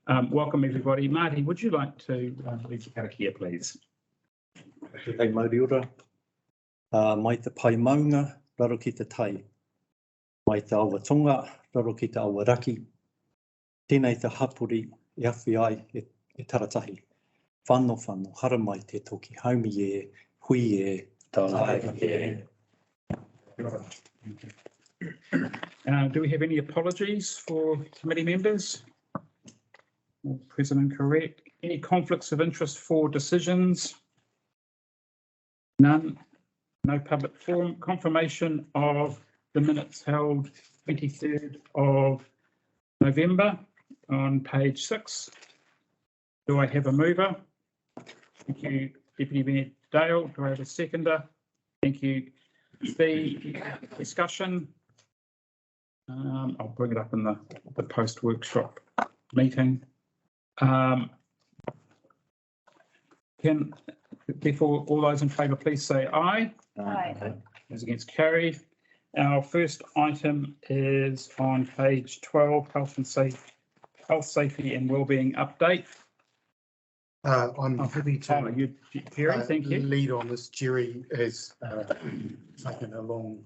Welcome everybody. Marty, would you like to lead the karakia, please? Hei mauri ora, mai te pai maunga, raro ki te tai. Mai te awatonga, raro ki te awaraki. Tēnei te hapuri, e awhi ai e taratahi. Whano, hara mai te toki haumi e, hui e, tāai e. Do we have any apologies for committee members? All present and correct. Any conflicts of interest for decisions? None. No public forum. Confirmation of the minutes held 23rd of November on page 6. Do I have a mover? Thank you, Deputy Mayor Dale. Do I have a seconder? Thank you, Steve. Discussion. I'll bring it up in the post-workshop meeting. Therefore, all those in favour, please say aye. Aye. Those against, carried. Our first item is on page 12, health, safety and wellbeing update. I'm happy to Jerry, thank you. lead on this. Jerry has taken a long,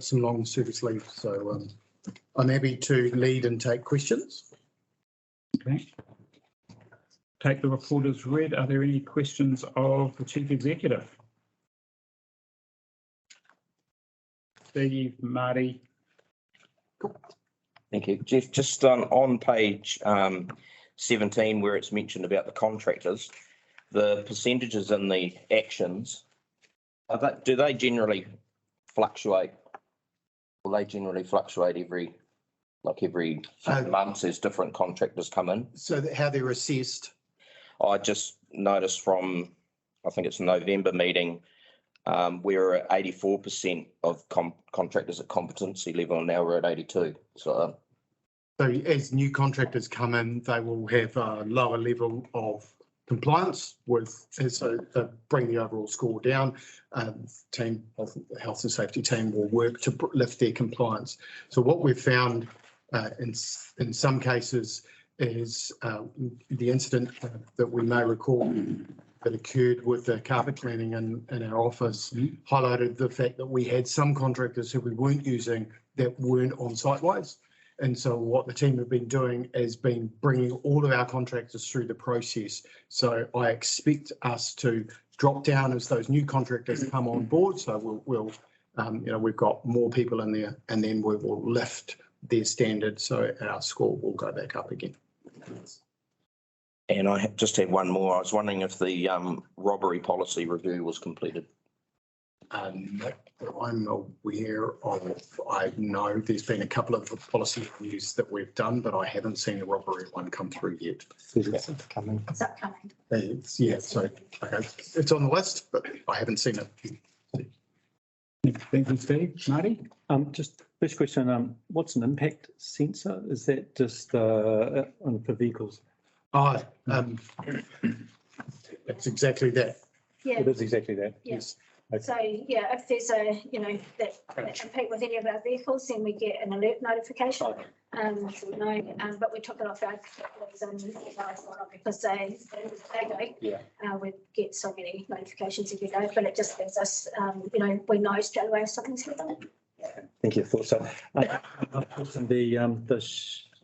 some long service leave, so I'm happy to lead and take questions. Okay. Take the report as read. Are there any questions of the Chief Executive? Steve, Marty. Thank you. Jeff, just on page 17, where it's mentioned about the contractors, the percentages in the actions, do they generally fluctuate? Will they generally fluctuate every few months as different contractors come in? So that how they're assessed? I just noticed from, I think it's November meeting, we're at 84% of contractors at competency level, and now we're at 82. So as new contractors come in, they will have a lower level of compliance with, so they bring the overall score down. Team health and safety team will work to lift their compliance. So what we've found in some cases is the incident that we may recall that occurred with the carpet cleaning in our office highlighted the fact that we had some contractors who we weren't using that weren't on site-wise. And so what the team have been doing has been bringing all of our contractors through the process. So I expect us to drop down as those new contractors come on board. So we'll we've got more people in there, and then we will lift their standard. So our score will go back up again. And I just had one more. I was wondering if the robbery policy review was completed. I'm aware of. I know there's been a couple of policy reviews that we've done, but I haven't seen a robbery one come through yet. It's upcoming. Yeah, so okay, it's on the list, but I haven't seen it. Thank you, Steve. Marty? Just first question, what's an impact sensor? Is that just for vehicles? Oh, it's exactly that. Yeah. It is exactly that. Yeah. Yes. Okay. So yeah, if there's a that impact with any of our vehicles, then we get an alert notification. So we know, but we took it off our because they go. We get so many notifications every day, but it just gives us we know straight away if something's happening. Thank you. I thought so.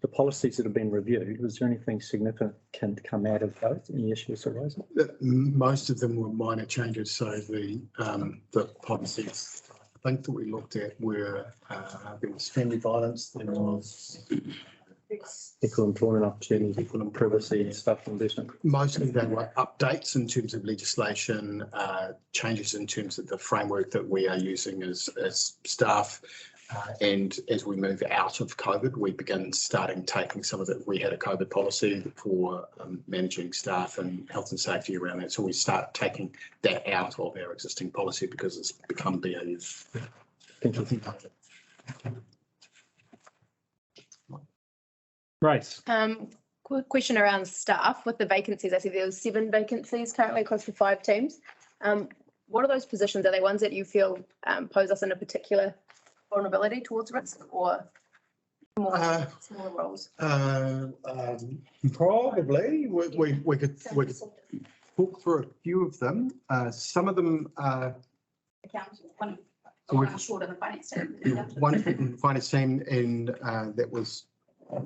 The policies that have been reviewed, was there anything significant come out of those? Any issues arising? Most of them were minor changes. So the policies I think that we looked at were there was family violence, there was equal employment opportunities, equal privacy and stuff, investment. Mostly they were updates in terms of legislation, changes in terms of the framework that we are using as staff. And as we move out of COVID, we begin taking some of it. We had a COVID policy for managing staff and health and safety around that. So we start taking that out of our existing policy because it's become BAU. Thank you. Right. Quick question around staff with the vacancies. I see there was 7 vacancies currently across the 5 teams. What are those positions? Are they ones that you feel pose us in a particular vulnerability towards risk, or Uh, Smaller roles. Probably, we could talk through a few of them. Some of them, Accountant, one, we- one short of the finance team. one in finance team and that was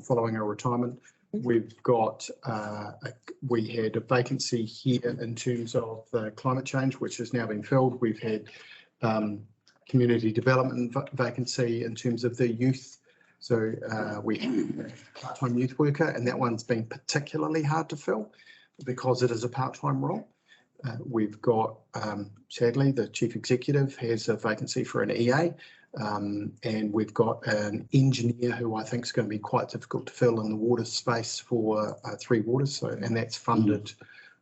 following our retirement. We've got, we had a vacancy here in terms of the climate change, which has now been filled. We've had community development vacancy in terms of the youth. So we have a part-time youth worker, and that one's been particularly hard to fill because it is a part-time role. We've got, sadly, the chief executive has a vacancy for an EA, and we've got an engineer who I think is going to be quite difficult to fill in the water space for Three Waters. So, and that's funded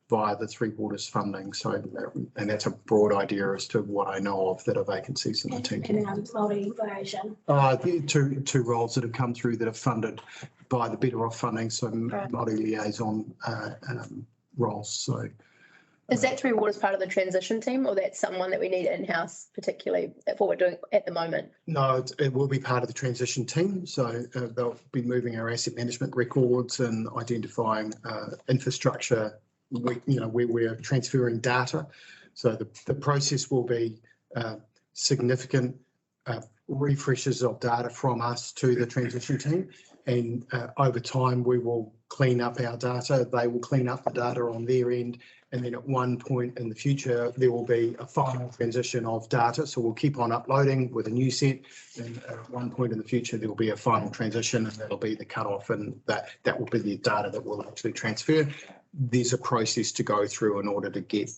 via the Three Waters funding. So, and that's a broad idea as to what I know of that are vacancies in the team. And multi-variation. The two roles that have come through that are funded by the Better Off funding, so multi-liaison roles. So. Is that Three Waters part of the transition team, or that's someone that we need in-house, particularly for what we're doing at the moment? No, it will be part of the transition team. So they'll be moving our asset management records and identifying infrastructure. Where we're transferring data. So the process will be significant refreshes of data from us to the transition team. And over time, we will clean up our data. They will clean up the data on their end. And then at one point in the future, there will be a final transition of data. So we'll keep on uploading with a new set. And at one point in the future, there will be a final transition, and that'll be the cutoff, and that will be the data that will actually transfer. There's a process to go through in order to get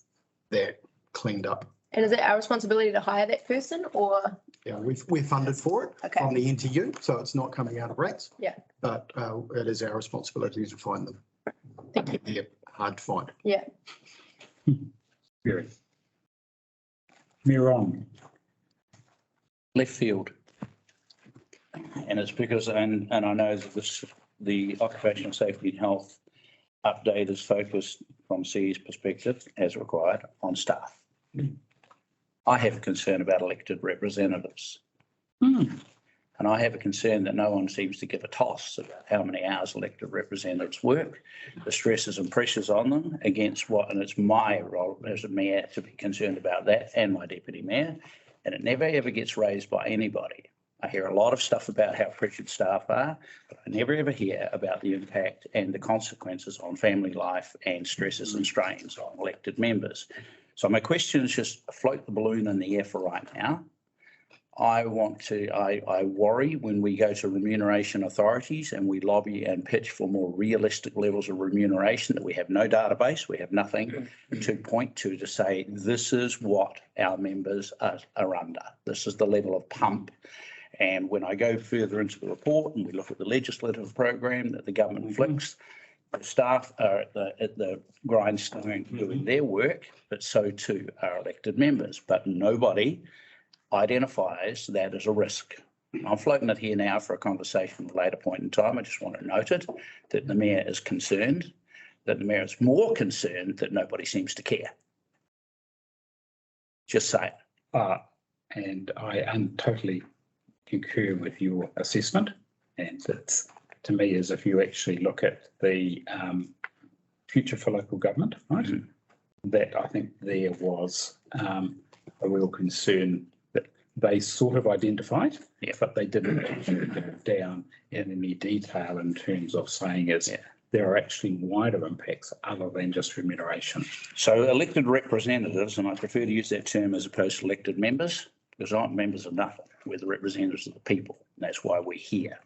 that cleaned up. And is it our responsibility to hire that person, or? Yeah, we're funded for it Okay. from the NTU, so it's not coming out of rates. Yeah. But it is our responsibility to find them. Thank you. They're hard to find. Yeah. Very. Miron. Left field. And it's because, and I know that the occupational safety and health update is focused from CE's perspective, as required, on staff. I have a concern about elected representatives. And I have a concern that no one seems to give a toss about how many hours elected representatives work, the stresses and pressures on them against what, and it's my role as a mayor to be concerned about that, and my deputy mayor, and it never ever gets raised by anybody. I hear a lot of stuff about how pressured staff are, but I never ever hear about the impact and the consequences on family life and stresses and strains on elected members. So my question is just float the balloon in the air for right now. I worry when we go to remuneration authorities and we lobby and pitch for more realistic levels of remuneration, that we have no database, we have nothing to point to say this is what our members are under. This is the level of pump. And when I go further into the report and we look at the legislative program that the government flicks, the staff are at the grindstone doing their work, but so too are elected members. But nobody identifies that as a risk. I'm floating it here now for a conversation at a later point in time. I just want to note it, that the mayor is concerned, that the mayor is more concerned that nobody seems to care. Just say it. And I totally concur with your assessment. And it's, to me, as if you actually look at the future for local government, right? That I think there was a real concern that they sort of identified, but they didn't actually go down in any detail in terms of saying there are actually wider impacts other than just remuneration. So elected representatives, and I prefer to use that term as opposed to elected members, because aren't members of nothing. We're the representatives of the people. And that's why we're here.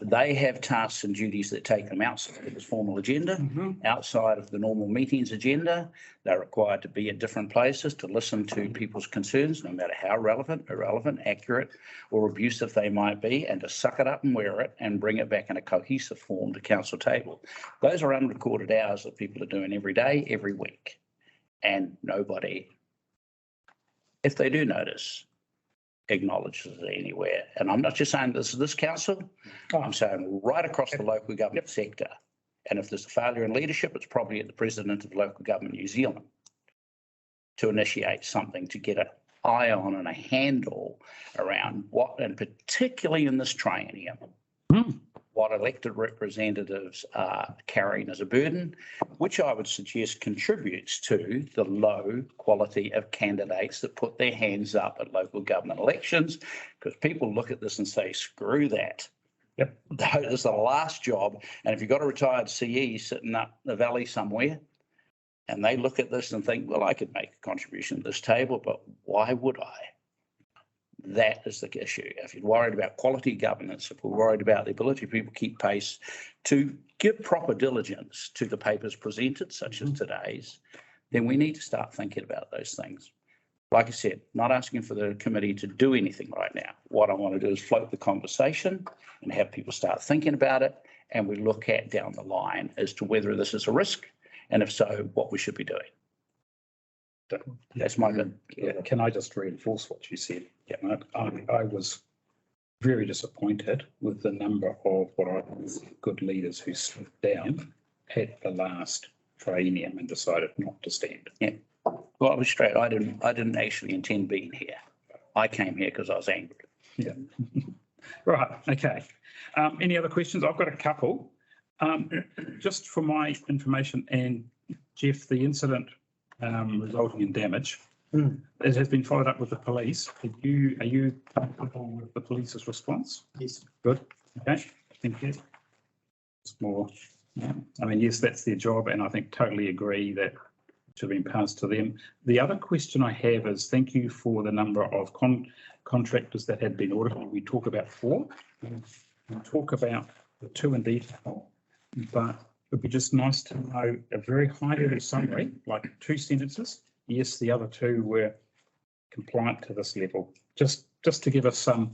They have tasks and duties that take them outside of the formal agenda, outside of the normal meetings agenda. They're required to be at different places to listen to people's concerns, no matter how relevant, irrelevant, accurate, or abusive they might be, and to suck it up and wear it and bring it back in a cohesive form to council table. Those are unrecorded hours that people are doing every day, every week. And nobody, if they do notice, acknowledges it anywhere. And I'm not just saying this is this council, I'm saying right across the local government sector. And if there's a failure in leadership, it's probably at the president of local government New Zealand to initiate something to get an eye on and a handle around what, and particularly in this triennium, what elected representatives are carrying as a burden, which I would suggest contributes to the low quality of candidates that put their hands up at local government elections, because people look at this and say, screw that. Yep. That is the last job. And if you've got a retired CE sitting up the valley somewhere, and they look at this and think, well, I could make a contribution at this table, but why would I? That is the issue. If you're worried about quality governance, if we're worried about the ability of people to keep pace, to give proper diligence to the papers presented, such as today's, then we need to start thinking about those things. Like I said, not asking for the committee to do anything right now. What I want to do is float the conversation and have people start thinking about it, and we look at down the line as to whether this is a risk, and if so, what we should be doing. That's my bit. Yeah, can I just reinforce what you said? Yeah, I was very disappointed with the number of what I think good leaders who slipped down at the last triennium and decided not to stand. Yeah. Well, I was straight. I didn't actually intend being here. I came here because I was angry. Yeah. Right. Okay. Any other questions? I've got a couple. Just for my information, and Jeff, the incident resulting in damage, it has been followed up with the police. Are you comfortable with the police's response? Yes. Good. Okay. Thank you. It's more. I mean, yes, that's their job, and I think totally agree that should have been passed to them. The other question I have is, thank you for the number of contractors that had been audited. We talk about 4. We talk about the 2 in detail, but it would be just nice to know a very high level summary, like 2 sentences. Yes, the other 2 were compliant to this level, just to give us some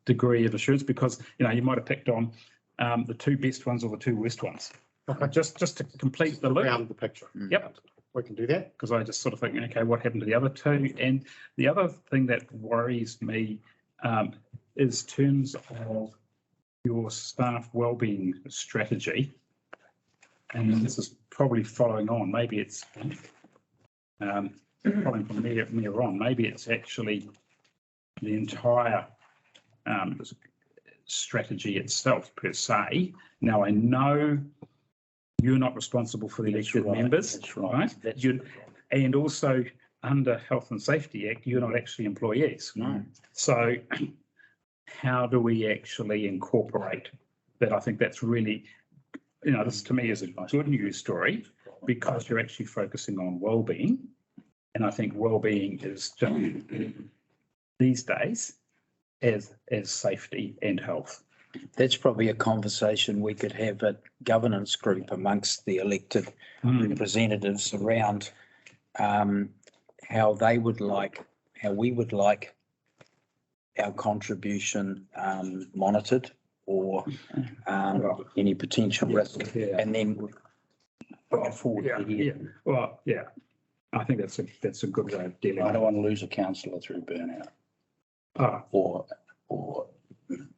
degree of assurance, because you might have picked on the 2 best ones or the 2 worst ones. Okay. Just to complete the loop. Around the picture. Yep. We can do that. Because I just sort of think, okay, what happened to the other 2? And the other thing that worries me is terms of your staff wellbeing strategy. And this is probably following on. Maybe it's following from Mayor on. Maybe it's actually the entire strategy itself per se. Now, I know you're not responsible for the elected members. That's right. And also under Health and Safety Act, you're not actually employees. No. So how do we actually incorporate that? I think that's really, this to me is a good news story, because you're actually focusing on wellbeing. And I think wellbeing is just these days as safety and health. That's probably a conversation we could have at governance group amongst the elected representatives around how we would like our contribution monitored, or any potential risk, and then bring it forward. Well, yeah, I think that's a good way of dealing. I don't want to lose a councillor through burnout or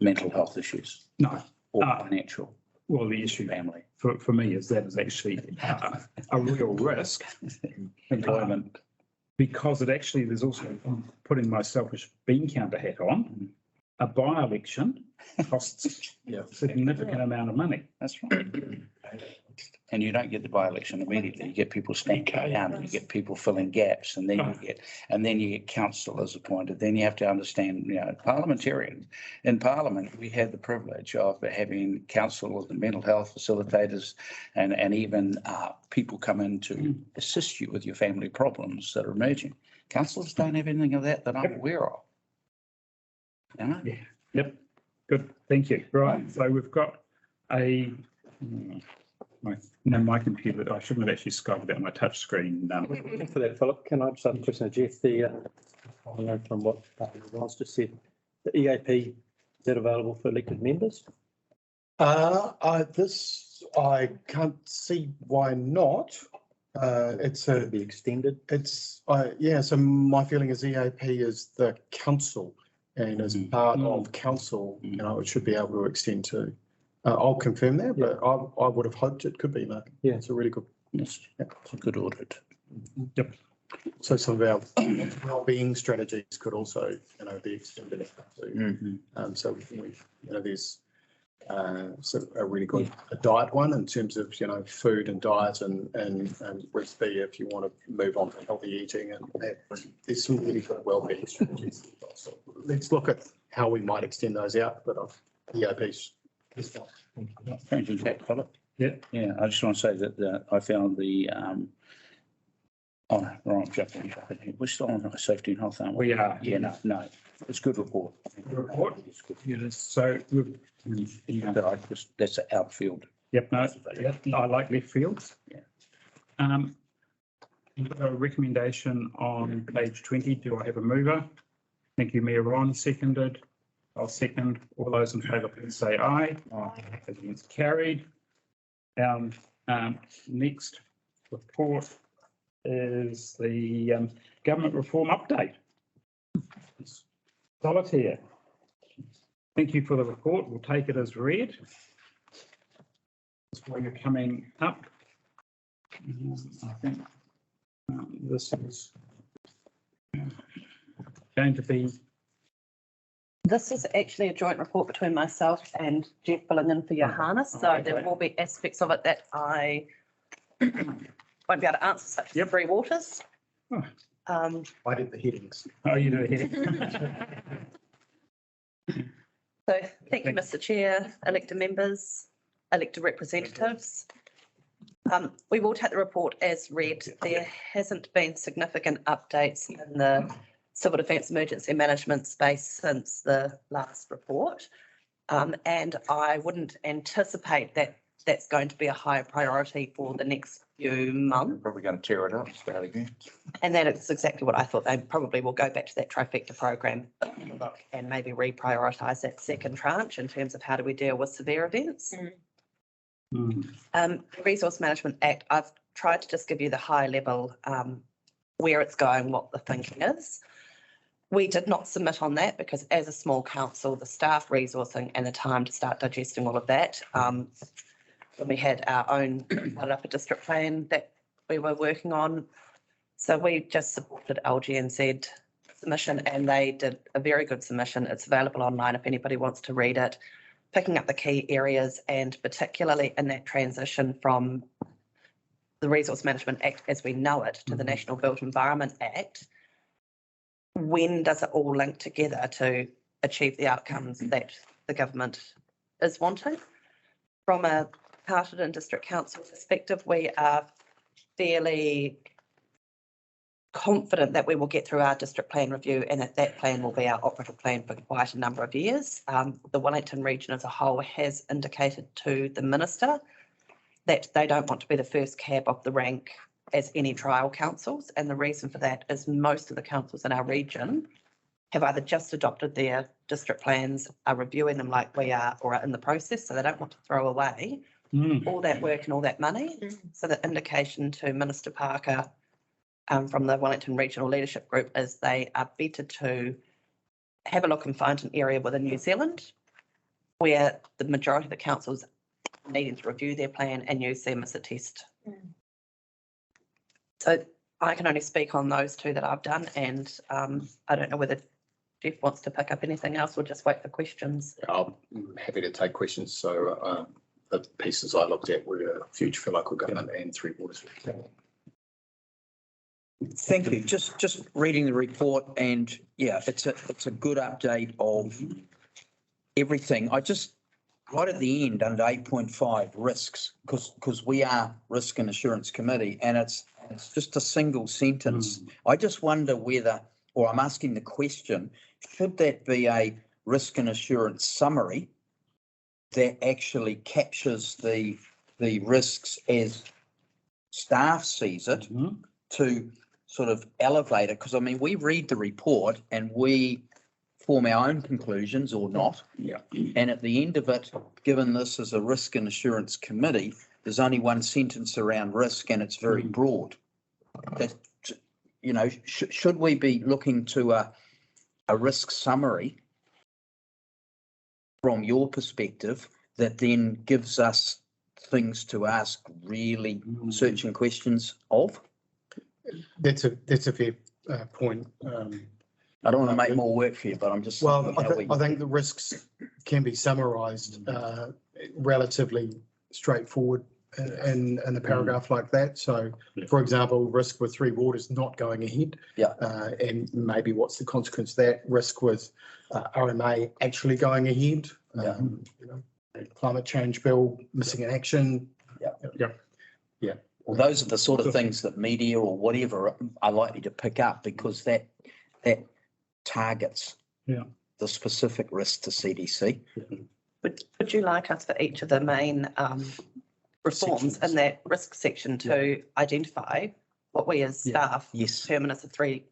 mental health issues. No. Or financial. Well, the issue family for me is that is actually a real risk. Employment. Because there's also, putting my selfish bean counter hat on, a by-election costs a significant amount of money. That's right. And you don't get the by-election immediately. You get people standing down, you get people filling gaps, and then you get councillors appointed. Then you have to understand, parliamentarians. In Parliament, we had the privilege of having councillors and mental health facilitators, and even people come in to assist you with your family problems that are emerging. Councillors don't have anything of that I'm aware of. Yeah. Yep. Good. Thank you. Right. So we've got my computer, I shouldn't have actually Skyped about my touch screen. Thanks for that, Philip. Can I just ask a question of Jeff? I know from what Ross just said, the EAP, is that available for elected members? I can't see why not. It'll be extended. So my feeling is EAP is the council, and as part of council, it should be able to extend to. I'll confirm that, but I would have hoped it could be, Mark. Yeah, it's a really good. Yes, it's a good audit. Yep. So some of our wellbeing strategies could also, be extended. So there's So a really good a diet one in terms of, you know, food and diet and recipe if you want to move on to healthy eating and there's some really good wellbeing strategies. So let's look at how we might extend those out, but EOP's. Changing that, Philip. Yeah. Yeah, I just want to say that I found the, oh, wrong, jumping. We're still on safety and health, aren't we? We are. Yeah, no, it's a good report. Report. It's good. Yes, so we've, But I just, that's an outfield. yep, no, yeah, I like left fields. Yeah. We've got a recommendation on page 20. Do I have a mover? Thank you, Mayor Ron, seconded. I'll second. All those in favour, please say aye. Against, carried. Next report is the government reform update. Solitaire. Thank you for the report. We'll take it as read. That's why you're coming up. I think this is going to be. This is actually a joint report between myself and Jeff filling in for Johannes, so there will be aspects of it that I won't be able to answer, such as Three Waters. Oh. I did the headings. Oh, you do it. So thank you, Mr. Chair, elected members, elected representatives. We will take the report as read. There hasn't been significant updates in the civil defence emergency management space since the last report. And I wouldn't anticipate that that's going to be a higher priority for the next few months. Probably going to tear it up, start again. And that is exactly what I thought. They probably will go back to that trifecta program and maybe reprioritise that second tranche in terms of how do we deal with severe events. The Resource Management Act, I've tried to just give you the high level where it's going, what the thinking is. We did not submit on that because as a small council, the staff resourcing and the time to start digesting all of that. When we had our own upper district plan that we were working on. So we just supported LGNZ submission and they did a very good submission. It's available online if anybody wants to read it, picking up the key areas and particularly in that transition from the Resource Management Act as we know it to the National Built Environment Act. When does it all link together to achieve the outcomes that the government is wanting? From a Carterton District Council perspective, we are fairly confident that we will get through our district plan review and that plan will be our operative plan for quite a number of years. The Wellington region as a whole has indicated to the minister that they don't want to be the first cab off the rank as any trial councils. And the reason for that is most of the councils in our region have either just adopted their district plans, are reviewing them like we are, or are in the process. So they don't want to throw away all that work and all that money. So the indication to Minister Parker from the Wellington Regional Leadership Group is they are better to have a look and find an area within New Zealand where the majority of the councils needing to review their plan and use them as a test. So I can only speak on those two that I've done and I don't know whether Jeff wants to pick up anything else or just wait for questions. I'm happy to take questions. So the pieces I looked at were future for local government and Three Waters. Thank you. Just reading the report and yeah, it's a good update of everything. I just right at the end under 8.5 risks because we are Risk and Assurance Committee and it's just a single sentence. I just wonder whether, or I'm asking the question, should that be a risk and assurance summary that actually captures the risks as staff sees it to sort of elevate it? Because I mean, we read the report and we form our own conclusions or not. Yeah. And at the end of it, given this is a risk and assurance committee, there's only one sentence around risk and it's very broad. That, you know, should we be looking to a risk summary from your perspective that then gives us things to ask really searching questions of? That's a fair point. I don't want to make more work for you, but I'm just. Well, I think the risks can be summarised relatively straightforward in a paragraph like that. So, for example, risk with Three Waters not going ahead. Yeah. And maybe what's the consequence of that? Risk with RMA actually going ahead. Yeah. You know, climate change bill missing in action. Well, those are the sort of things that media or whatever are likely to pick up because that targets the specific risk to CDC. Would you like us for each of the main reforms in that risk section to identify what we as staff Yes. determine as the three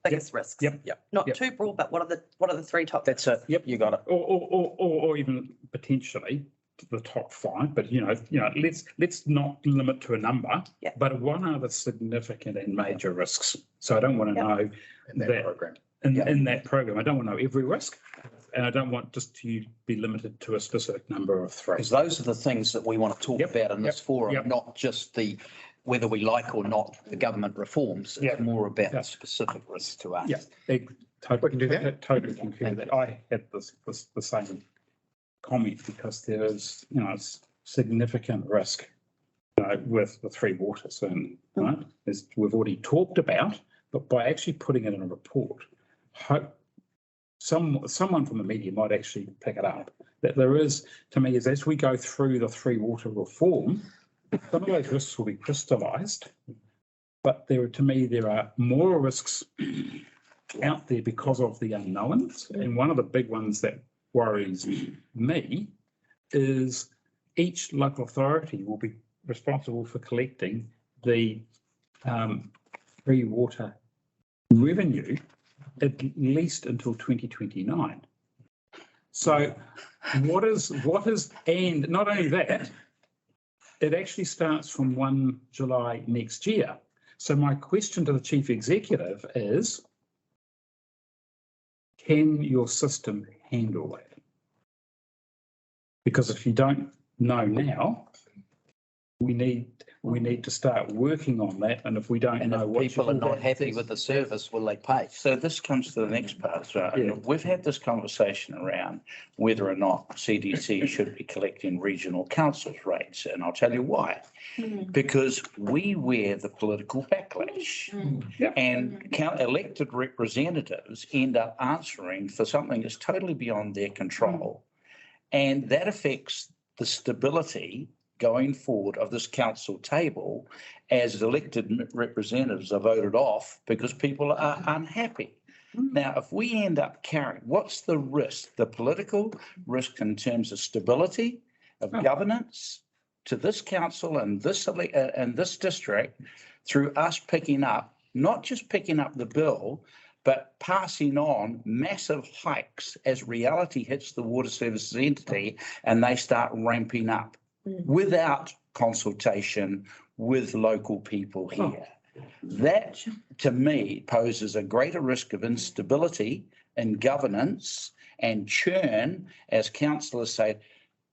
biggest risks? Yep. Not Yep. too broad, but what are the three top? That's it. Yep. You got it. Or even potentially the top 5, but let's not limit to a number. Yeah. But what are the significant and major risks? So I don't want to know In that that program. in that program. I don't want to know every risk, and I don't want just to be limited to a specific number of 3. Because those are the things that we want to talk Yep. about in this forum, Yep. not just whether we like or not the government reforms. Yeah. It's more about Yeah. the specific risks to us. Yeah, We can do that. Totally concur that. I had the same comment because there is, significant risk, with the Three Waters and, right, as we've already talked about, but by actually putting it in a report, someone from the media might actually pick it up. That there is, to me, is as we go through the Three Water reform, some of those risks will be crystallised, but there are more risks out there because of the unknowns. And one of the big ones that worries me is each local authority will be responsible for collecting the free water revenue at least until 2029. So what is, and not only that, it actually starts from 1 July next year. So my question to the chief executive is, can your system handle that? Because if you don't know now, we need to start working on that. And if we don't And know if what people are not happy with the service, will they pay? So this comes to the next part. So Yeah. we've had this conversation around whether or not CDC should be collecting regional councils' rates, and I'll tell you why. Because we wear the political backlash. Yeah. And elected representatives end up answering for something that's totally beyond their control. And that affects the stability going forward of this council table as elected representatives are voted off because people are unhappy. Now, if we end up carrying, what's the risk? The political risk in terms of stability of governance to this council and this district through us picking up, not just picking up the bill, but passing on massive hikes as reality hits the water services entity and they start ramping up without consultation with local people here. That, to me, poses a greater risk of instability in governance and churn as councillors say,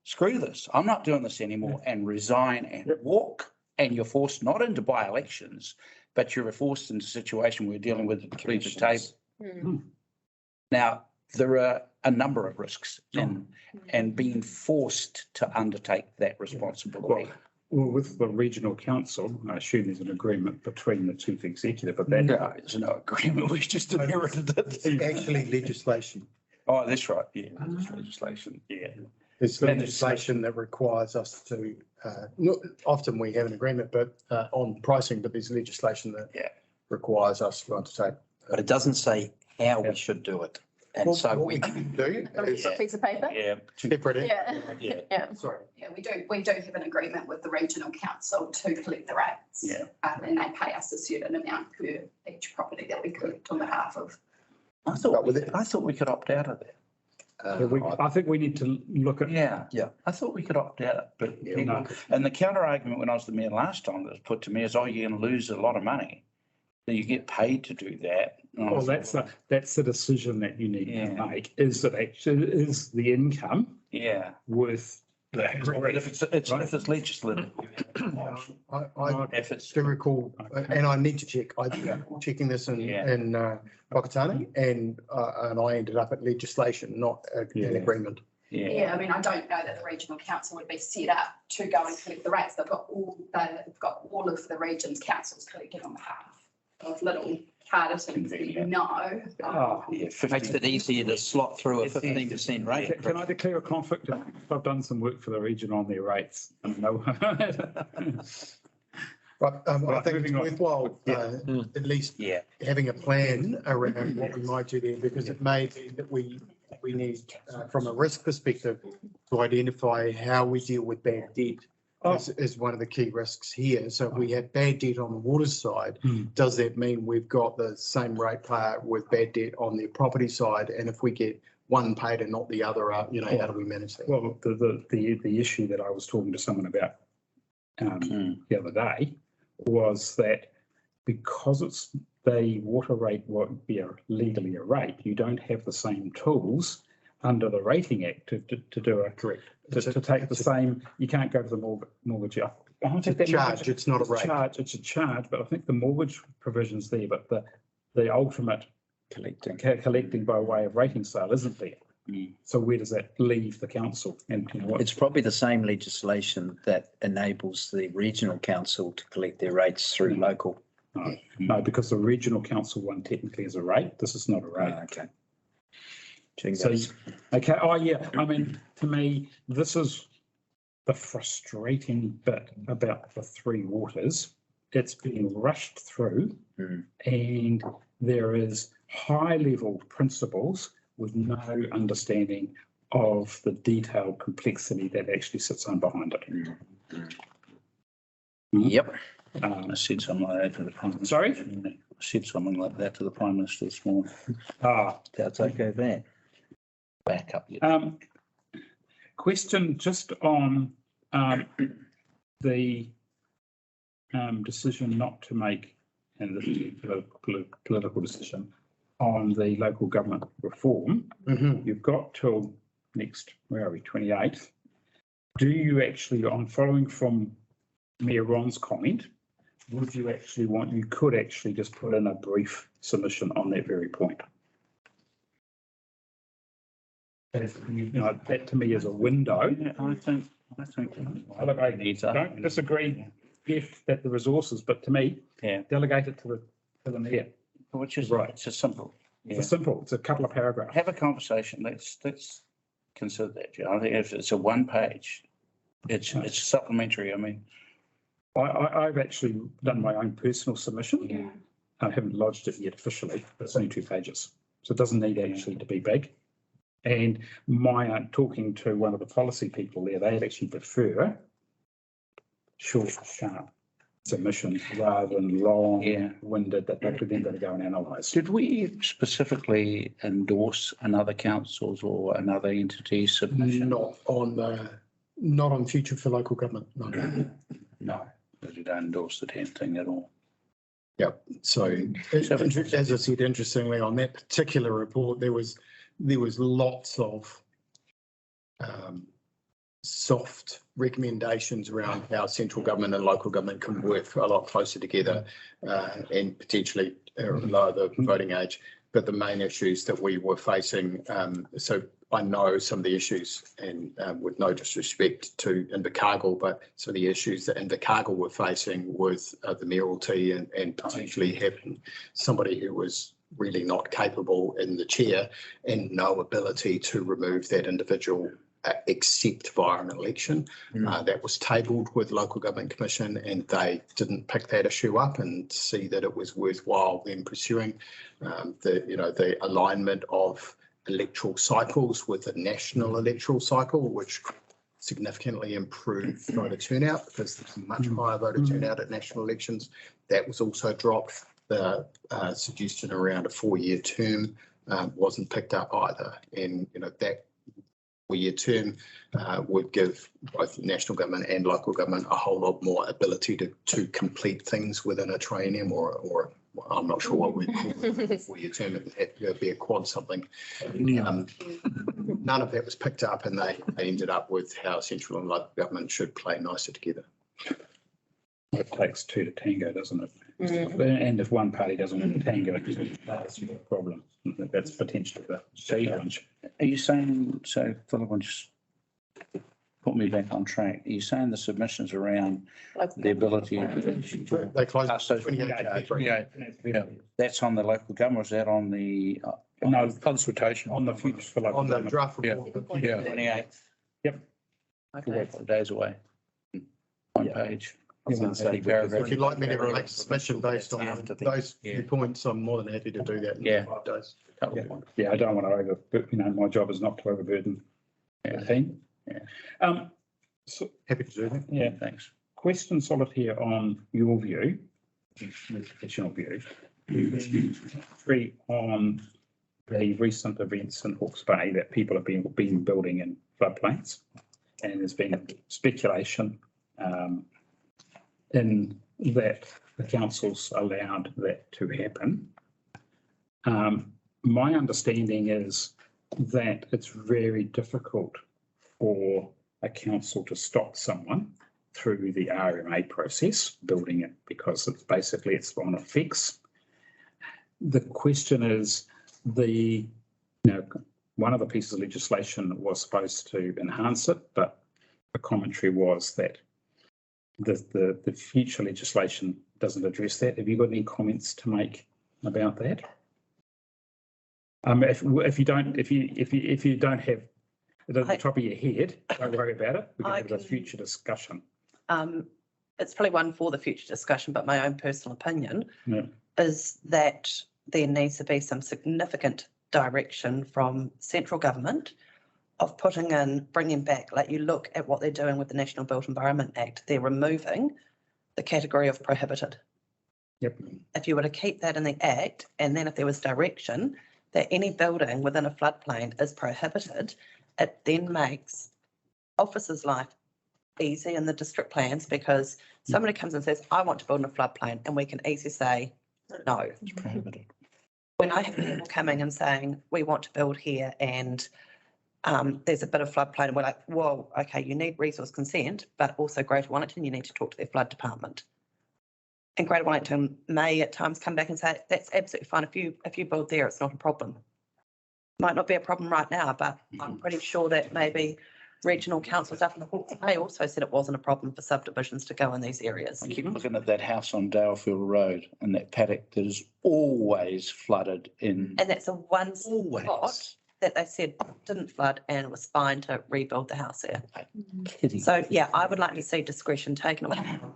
screw this, I'm not doing this anymore, and resign and walk. And you're forced not into by-elections, but you're forced into a situation where you're dealing with the collegiate table. Now, there are a number of risks and being forced to undertake that responsibility. Well, with the regional council, I assume there's an agreement between the chief executive, but that. No, there's no agreement. We just inherited it. Actually, legislation. Oh, that's right. Yeah, there's legislation. Yeah. There's legislation that requires us to, not often we have an agreement, but on pricing, but there's legislation that requires us to undertake. But it doesn't say how we should do it. And so What we can do is A piece of paper? separate it. Yeah. Sorry. Yeah, we do have an agreement with the regional council to collect the rates. Yeah. And they pay us a certain amount per each property that we collect on behalf of. I thought we could opt out of that. I think we need to look at. Yeah. I thought we could opt out, but people, and the counter argument when I was the mayor last time that was put to me is, oh, you're going to lose a lot of money. So you get paid to do that. Well, that's the decision that you need to make. Is that actually is the income worth But if it's legislative. I If it's. do recall, and I need to check, I did checking this in Whakatane, and I ended up at legislation, not an agreement. Yeah, I mean, I don't know that the regional council would be set up to go and collect the rates. They've got all of the region's councils collecting on behalf of little Cartertons that you know. Makes it easier to slot through a 15% rate. Can I declare a conflict? I've done some work for the region on their rates. No. But I Right, think it's moving on. worthwhile, at least having a plan around what we might do there, because it may be that we need, from a risk perspective, to identify how we deal with bad debt is one of the key risks here. So if we have bad debt on the water side, does that mean we've got the same ratepayer with bad debt on the property side? And if we get one paid and not the other, how do we manage that? Well, the issue that I was talking to someone about the other day was that because it's the water rate won't be legally a rate, you don't have the same tools under the Rating Act to do a correct, to take the same, you can't go to the mortgage. It's a charge, it's not a rate. It's a charge, but I think the mortgage provision's there, but the ultimate collecting by way of rating sale isn't there. So where does that leave the council? And It's probably the same legislation that enables the regional council to collect their rates through local. No, because the regional council one technically is a rate. This is not a rate. Okay. So, okay. Oh, yeah. I mean, to me, this is the frustrating bit about the three waters. It's being rushed through, and there is high-level principles with no understanding of the detailed complexity that actually sits on behind it. Yep. I said something like that to the Prime Minister. Sorry? I said something like that to the Prime Minister this morning. That's okay there. Back up. Question just on the decision not to make, and this is a political decision, on the local government reform. You've got till next, where are we, 28th. Do you actually, on following from Mayor Ron's comment, would you actually you could actually just put in a brief submission on that very point? That to me is a window. I think. Look, I don't disagree if that the resources, but to me, delegate it to the mayor. Which is Right. It's just simple. It's simple. It's a couple of paragraphs. Have a conversation. Let's consider that. I think if it's a one page, it's supplementary. I mean, I've actually done my own personal submission. I haven't lodged it yet officially, but it's only 2 pages. So it doesn't need actually to be big. And talking to one of the policy people there, they'd actually prefer short, sharp submissions rather than long-winded that they could then go and analyse. did we specifically endorse another council's or another entity's submission? Not on future for local government, no. No, because we don't endorse the 10th thing at all. Yep. So as I said, interestingly, on that particular report, there was lots of soft recommendations around how central government and local government can work a lot closer together and potentially lower the voting age. But the main issues that we were facing, so I know some of the issues, and with no disrespect to Invercargill, but some of the issues that Invercargill were facing with the mayoralty and potentially having somebody who was really not capable in the chair and no ability to remove that individual except via an election. That was tabled with Local Government Commission, and they didn't pick that issue up and see that it was worthwhile them pursuing the alignment of electoral cycles with the national electoral cycle, which significantly improved voter turnout because there's much higher voter turnout at national elections. That was also dropped. The suggestion around a 4-year term wasn't picked up either, and that 4-year term would give both national government and local government a whole lot more ability to complete things within a triennium or I'm not sure what we'd call it, a 4-year term. It would be a quad something. None of that was picked up, and they ended up with how central and local government should play nicer together. It takes 2 to tango, doesn't it? And if one party doesn't want to tango, that's your problem. That's potentially the challenge. Are you saying, so Philip, I'll just put me back on track. Are you saying the submissions around the ability? They close So 28th February. yeah, that's on the local government, or is that on the? No, Consultation. on the future for local On the government. draft report. Yeah. 28th. Yep. Okay. A couple of days away. One page. If you'd like me to make a submission based on those few points, I'm more than happy to do that in 5 days. Yeah, I don't want to my job is not to overburden the team. Yeah. So, Happy to do that. yeah, Thanks. question solitaire on your view, professional view. Three on the recent events in Hawke's Bay that people have been building in floodplains. And there's been speculation in that the council's allowed that to happen. My understanding is that it's very difficult for a council to stop someone through the RMA process, building it, because it's on a fix. The question is one of the pieces of legislation was supposed to enhance it, but the commentary was that the future legislation doesn't address that. Have you got any comments to make about that? If you don't have it at the top of your head, don't worry about it. We can have a future discussion. It's probably one for the future discussion, but my own personal opinion Yeah. is that there needs to be some significant direction from central government of bringing back, like you look at what they're doing with the National Built Environment Act, they're removing the category of prohibited. Yep. If you were to keep that in the Act, and then if there was direction that any building within a floodplain is prohibited, it then makes officers' life easy in the district plans, because somebody comes and says, I want to build in a floodplain, and we can easily say, no. It's prohibited. When I have people coming and saying, we want to build here and there's a bit of floodplain, and we're like, whoa, okay, you need resource consent, but also Greater Wellington, you need to talk to their flood department. And Greater Wellington may at times come back and say, that's absolutely fine. If you build there, it's not a problem. Might not be a problem right now, but I'm pretty sure that maybe regional councils up in the Hawke's Bay also said it wasn't a problem for subdivisions to go in these areas. I keep looking at that house on Dalefield Road and that paddock that is always flooded in. And that's a one spot that they said didn't flood and it was fine to rebuild the house there. Kidding. So, yeah, I would like to see discretion taken away from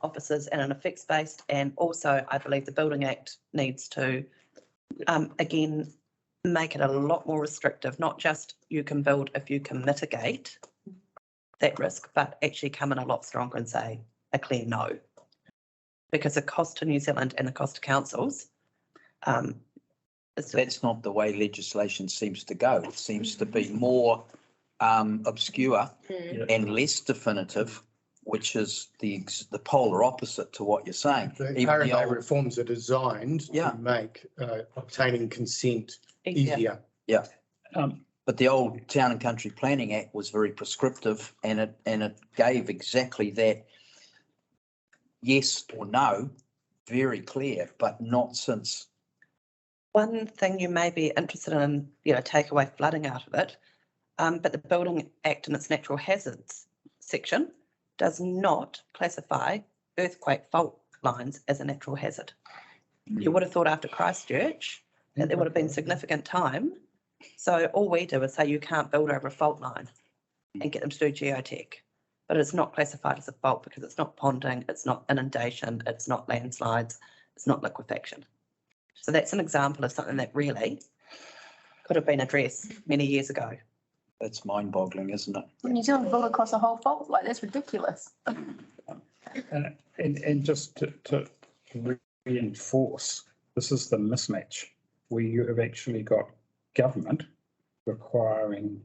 officers and in a fixed based. And also, I believe the Building Act needs to, again, make it a lot more restrictive, not just you can build if you can mitigate that risk, but actually come in a lot stronger and say a clear no. Because the cost to New Zealand and the cost to councils, That's not the way legislation seems to go. It seems to be more obscure and less definitive, which is the polar opposite to what you're saying. The Even the RMA old- reforms are designed to make obtaining consent easier. Yeah. But the old Town and Country Planning Act was very prescriptive, and it gave exactly that yes or no, very clear, but not since. One thing you may be interested in, take away flooding out of it, but the Building Act in its natural hazards section does not classify earthquake fault lines as a natural hazard. You would have thought after Christchurch that there would have been significant time. So all we do is say you can't build over a fault line and get them to do geotech, but it's not classified as a fault because it's not ponding, it's not inundation, it's not landslides, it's not liquefaction. So that's an example of something that really could have been addressed many years ago. That's mind-boggling, isn't it? New Zealand built across a whole fault, like that's ridiculous. And just to reinforce, this is the mismatch where you have actually got government requiring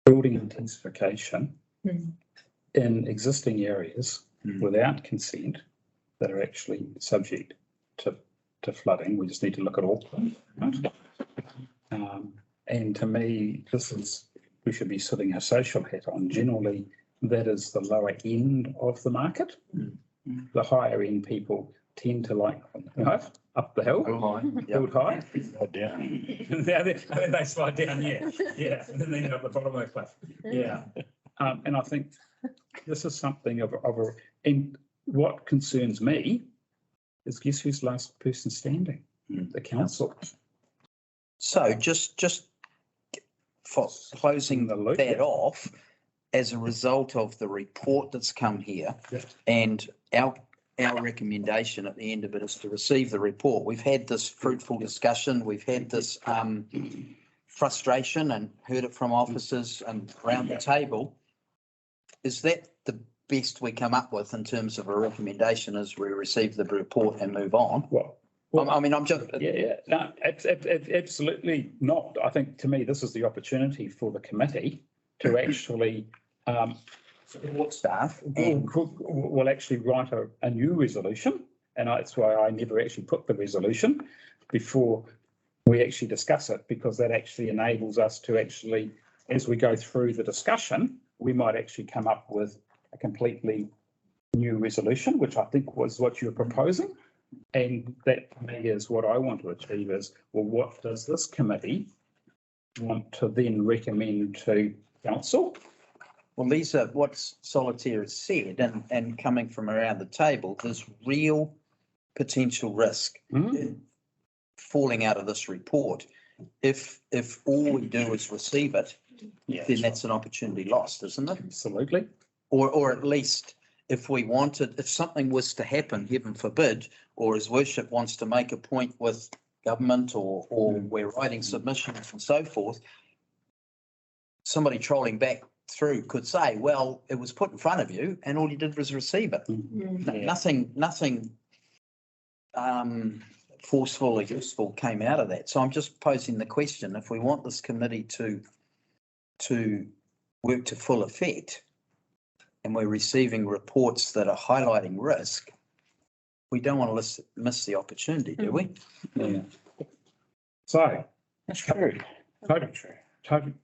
building intensification in existing areas without consent that are actually subject to flooding. We just need to look at Auckland. Right? And to me, we should be sitting our social hat on. Generally, that is the lower end of the market. The higher end people tend to like, up the hill, build high. And then they slide down, yeah, and then they're at the bottom of the cliff, yeah. And I think this is something and what concerns me is guess who's last person standing? The council. So just for closing The loop, that yeah. off, as a result of the report that's come here Yeah. and our recommendation at the end of it is to receive the report. We've had this fruitful discussion. We've had this frustration and heard it from officers and around the table. Is that the best we come up with in terms of a recommendation as we receive the report and move on? Well, I mean, I'm just. yeah, no, absolutely not. I think to me, this is the opportunity for the committee to actually Support staff. will actually write a new resolution. And that's why I never actually put the resolution before we actually discuss it, because that actually enables us to actually, as we go through the discussion, we might actually come up with a completely new resolution, which I think was what you were proposing. And that to me is what I want to achieve is, well, what does this committee want to then recommend to council? Well, these are what Solitaire has said, and coming from around the table, there's real potential risk falling out of this report. If all we do is receive it, then that's an opportunity lost, isn't it? Absolutely. Or at least if we wanted, if something was to happen, heaven forbid, or His Worship wants to make a point with government or we're writing submissions and so forth, somebody trolling back through could say, well, it was put in front of you and all you did was receive it. Nothing forceful or useful came out of that. So I'm just posing the question, if we want this committee to work to full effect and we're receiving reports that are highlighting risk, we don't want to miss the opportunity, do we? Yeah. So That's true. totally true.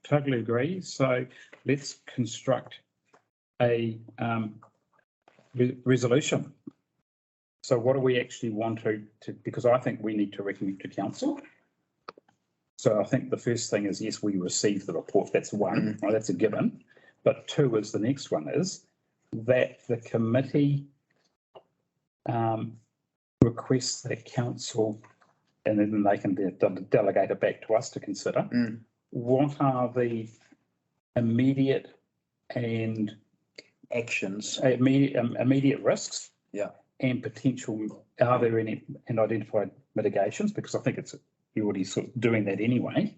Totally agree. So let's construct a resolution. So what do we actually want to, because I think we need to recommend to council. So I think the first thing is, yes, we receive the report. That's one, right? That's a given. But two is the next one is that the committee requests that council, and then they can delegate it back to us to consider. What are the immediate and immediate risks? Yeah. And potential, are there any and identified mitigations? Because I think you're already sort of doing that anyway.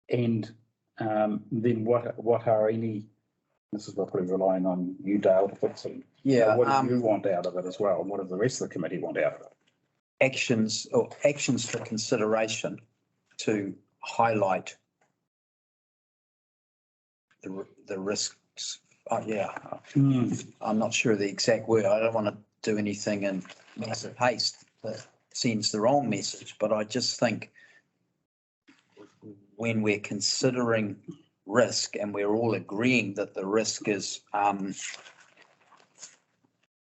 And then what are any? This is probably relying on you, Dale, to put some. Yeah. What do you want out of it as well? And what does the rest of the committee want out of it? Actions for consideration to highlight the risks. I'm not sure of the exact word. I don't want to do anything in massive haste that sends the wrong message, but I just think when we're considering risk and we're all agreeing that the risk is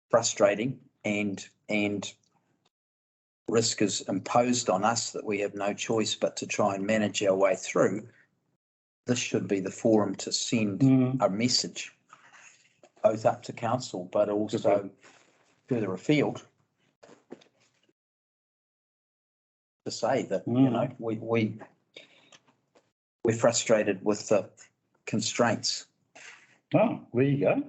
frustrating and risk is imposed on us that we have no choice but to try and manage our way through, this should be the forum to send a message both up to council but also further afield to say that, you know, we're frustrated with the constraints. Oh, there you go.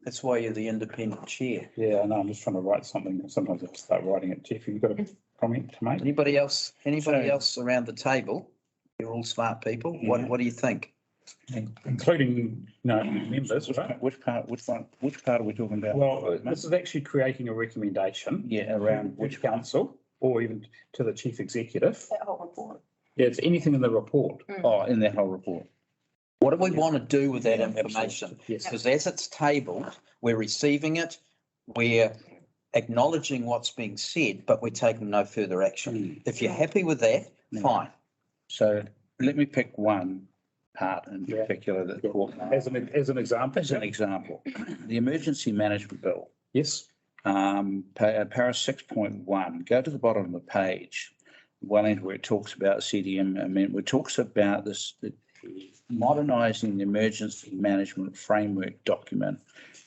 That's why you're the independent chair. Yeah, no, I'm just trying to write something. Sometimes I have to start writing it. Jeff, you've got a comment to make? Anybody else around the table? You're all smart people. Yeah. What do you think? Including, members, right? Which part are we talking about? Well, this is actually creating a recommendation. Yeah, Around which council or even to the chief executive. That whole report. Yeah, it's anything in the report. Oh, in that whole report. What do we want to do with that information? Yes. Because as it's tabled, we're receiving it, we're acknowledging what's being said, but we're taking no further action. If you're happy with that, fine. So let me pick one part in particular that caught my eye. As an example. As an example, the emergency management bill, Yes. para 6.1, go to the bottom of the page, well into where it talks about CDM amendment, it talks about this modernising the emergency management framework document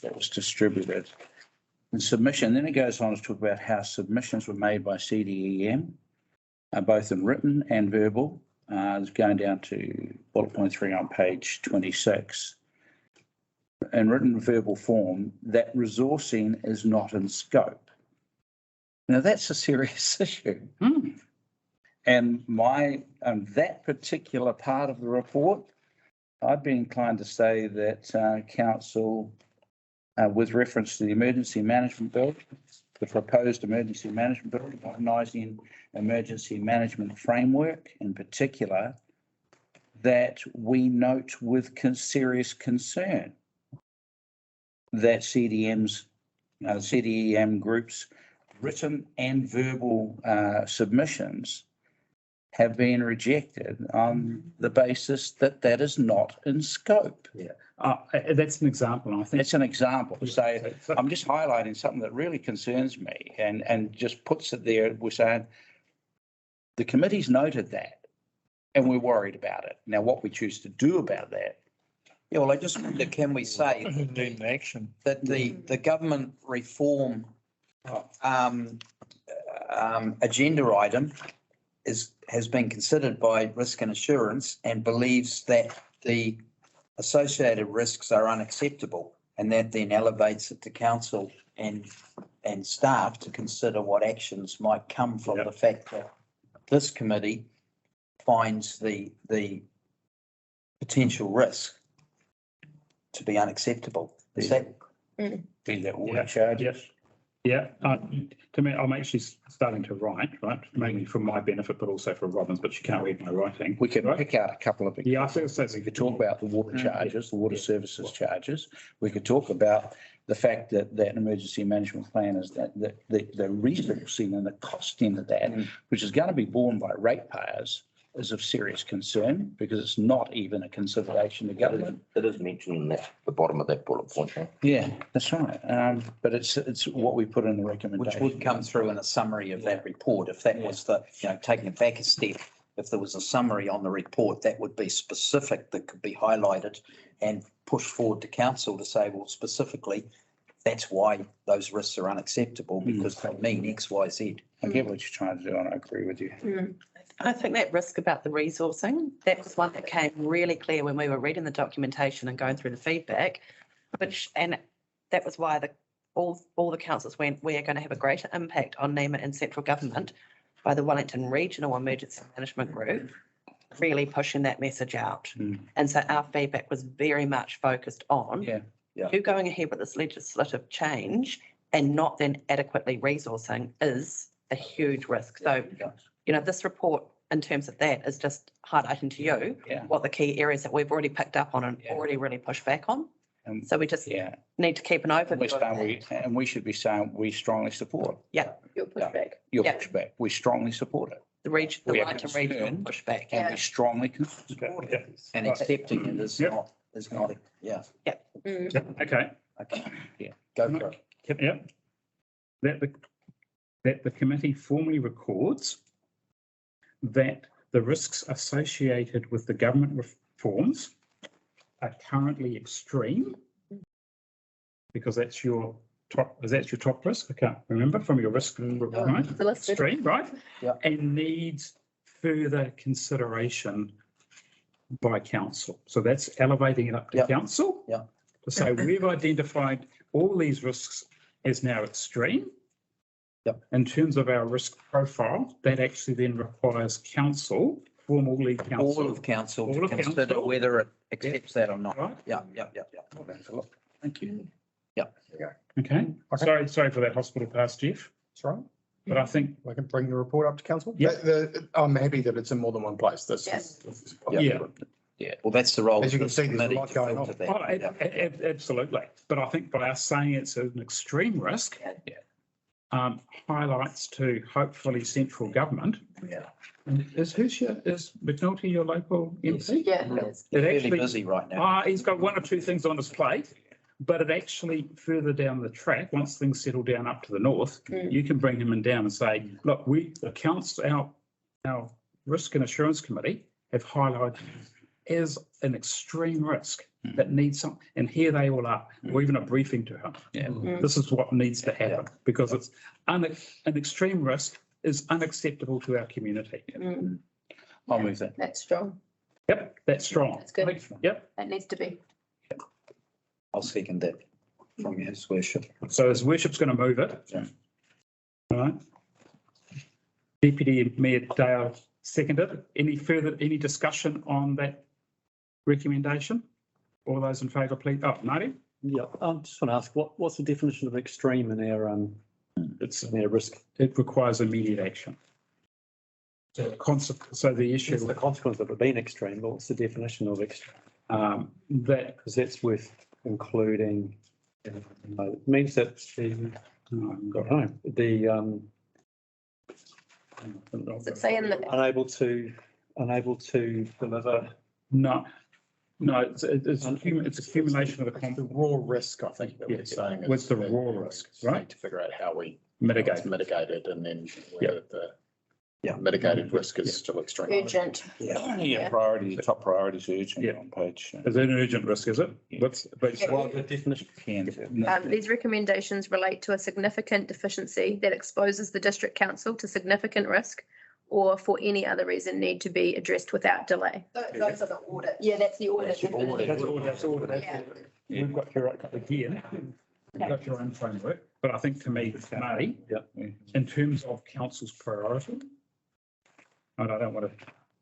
that was distributed. And submission, then it goes on to talk about how submissions were made by CDEM, both in written and verbal. It's going down to bullet point 3 on page 26. In written verbal form, that resourcing is not in scope. Now, that's a serious issue. And that particular part of the report, I'd be inclined to say that council, with reference to the emergency management bill, the proposed emergency management bill, modernising emergency management framework in particular, that we note with serious concern that CDEM groups' written and verbal submissions have been rejected on the basis that that is not in scope. That's an example. I think It's an example. So I'm just highlighting something that really concerns me and just puts it there. We're saying the committee's noted that and we're worried about it. Now, what we choose to do about that. Yeah, well, I just wonder, can we say Need an action. that the government reform agenda item has been considered by Risk and Assurance and believes that the associated risks are unacceptable, and that then elevates it to council and staff to consider what actions might come from the fact that this committee finds the potential risk to be unacceptable. Is that? Be that water charges? Yeah, to me, I'm actually starting to write, right, mainly for my benefit, but also for Robin's, but you can't read my writing. We can pick out a couple of. Yeah, I think so. We could talk about the water charges, the water services charges. We could talk about the fact that that emergency management plan is that the resourcing and the costing of that, which is going to be borne by ratepayers, is of serious concern because it's not even a consideration to government. It is mentioned at the bottom of that bullet point. Yeah, that's right. But it's what we put in the Which recommendation. would come through in a summary of that report. If that was taking it back a step, if there was a summary on the report, that would be specific, that could be highlighted and pushed forward to council to say, well, specifically, that's why those risks are unacceptable because they mean X, Y, Z. I get what you're trying to do and I agree with you. I think that risk about the resourcing, that was one that came really clear when we were reading the documentation and going through the feedback, and that was why all the councils went, we are going to have a greater impact on NEMA and central government by the Wellington Regional Emergency Management Group, really pushing that message out. And so our feedback was very much focused on who going ahead with this legislative change and not then adequately resourcing is a huge risk. So, this report in terms of that is just highlighting to you what the key areas that we've already picked up on and already really pushed back on. So we just need to keep an overview of that. And we should be saying we strongly support. Your pushback. Your pushback. We strongly support it. The We are Wellington regional concerned pushback. And we strongly support it. And accepting it is not, Okay. Okay, go for it. Yep. That the committee formally records that the risks associated with the government reforms are currently extreme, because that's your top risk. I can't remember from your risk, right? Extreme, right? And needs further consideration by council. So that's elevating it up to council. To say we've identified all these risks as now extreme. In terms of our risk profile, that actually then requires council, formally council. All of council to consider whether it accepts that or not. Right. Thank you. Okay. Sorry for that hospital pass, Jeff. That's right. But I think, I can bring the report up to council. Yeah. I'm happy that it's in more than one place. This is. Well, that's the role. As you can of see, the there's a committee lot to going filter on. that. absolutely. But I think by us saying it's an extreme risk, highlights to hopefully central government Is McNulty your local MP? Yeah, it is. It Fairly actually, busy right now. he's got one or two things on his plate, but it actually further down the track, once things settle down up to the north, you can bring him in down and say, look, the council, our risk and assurance committee have highlighted as an extreme risk that needs some, and here they all are, or even a briefing to him. Yeah. This is what needs to happen because it's an extreme risk is unacceptable to our community. I'll move that. That's strong. Yep, that's strong. That's good. Yep. That needs to be. I'll second that from His Worship. So his worship's going to move it. Yeah. All right. Deputy Mayor Dale seconded. Any discussion on that recommendation? All those in favour, please. Oh, Marty? Yeah, I just want to ask, what's the definition of extreme in our risk? It requires immediate action. So the issue. It's the consequence of it being extreme, but what's the definition of extreme? That Because that's worth including, it means that Does it say in the, unable to deliver. no, it's accumulation of The raw risk, I think that we're saying. is What's the that raw we risk, need right? To figure out how we mitigate. mitigate it and then Yeah. whether the mitigated risk is still extreme. urgent? Yeah, priorities, top priorities urgent Yeah. on page. Is it an urgent risk, is it? What's, Well, the definition. These recommendations relate to a significant deficiency that exposes the district council to significant risk or for any other reason need to be addressed without delay. Those are the audit. Yeah, that's the audit. That's all. We've got your, again, you've got your own framework, but I think to me, Marty, in terms of council's priority, and I don't want to,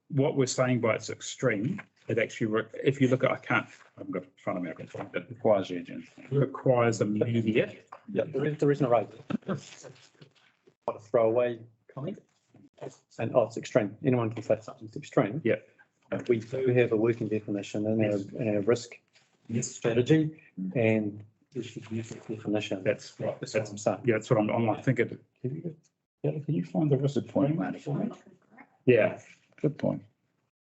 what we're saying by its extreme, it actually, if you look at, I've got in front of me, I can find it. Requires urgent. Requires immediate. Yeah, there is no right. What a throwaway comment. And it's extreme. Anyone can say something's extreme. Yeah. But we do have a working definition in our risk strategy, and this should use that definition. That's right. That's what I'm saying. Yeah, that's what I'm like thinking. Can you find the risk point, Marty, for me? Yeah, Good point.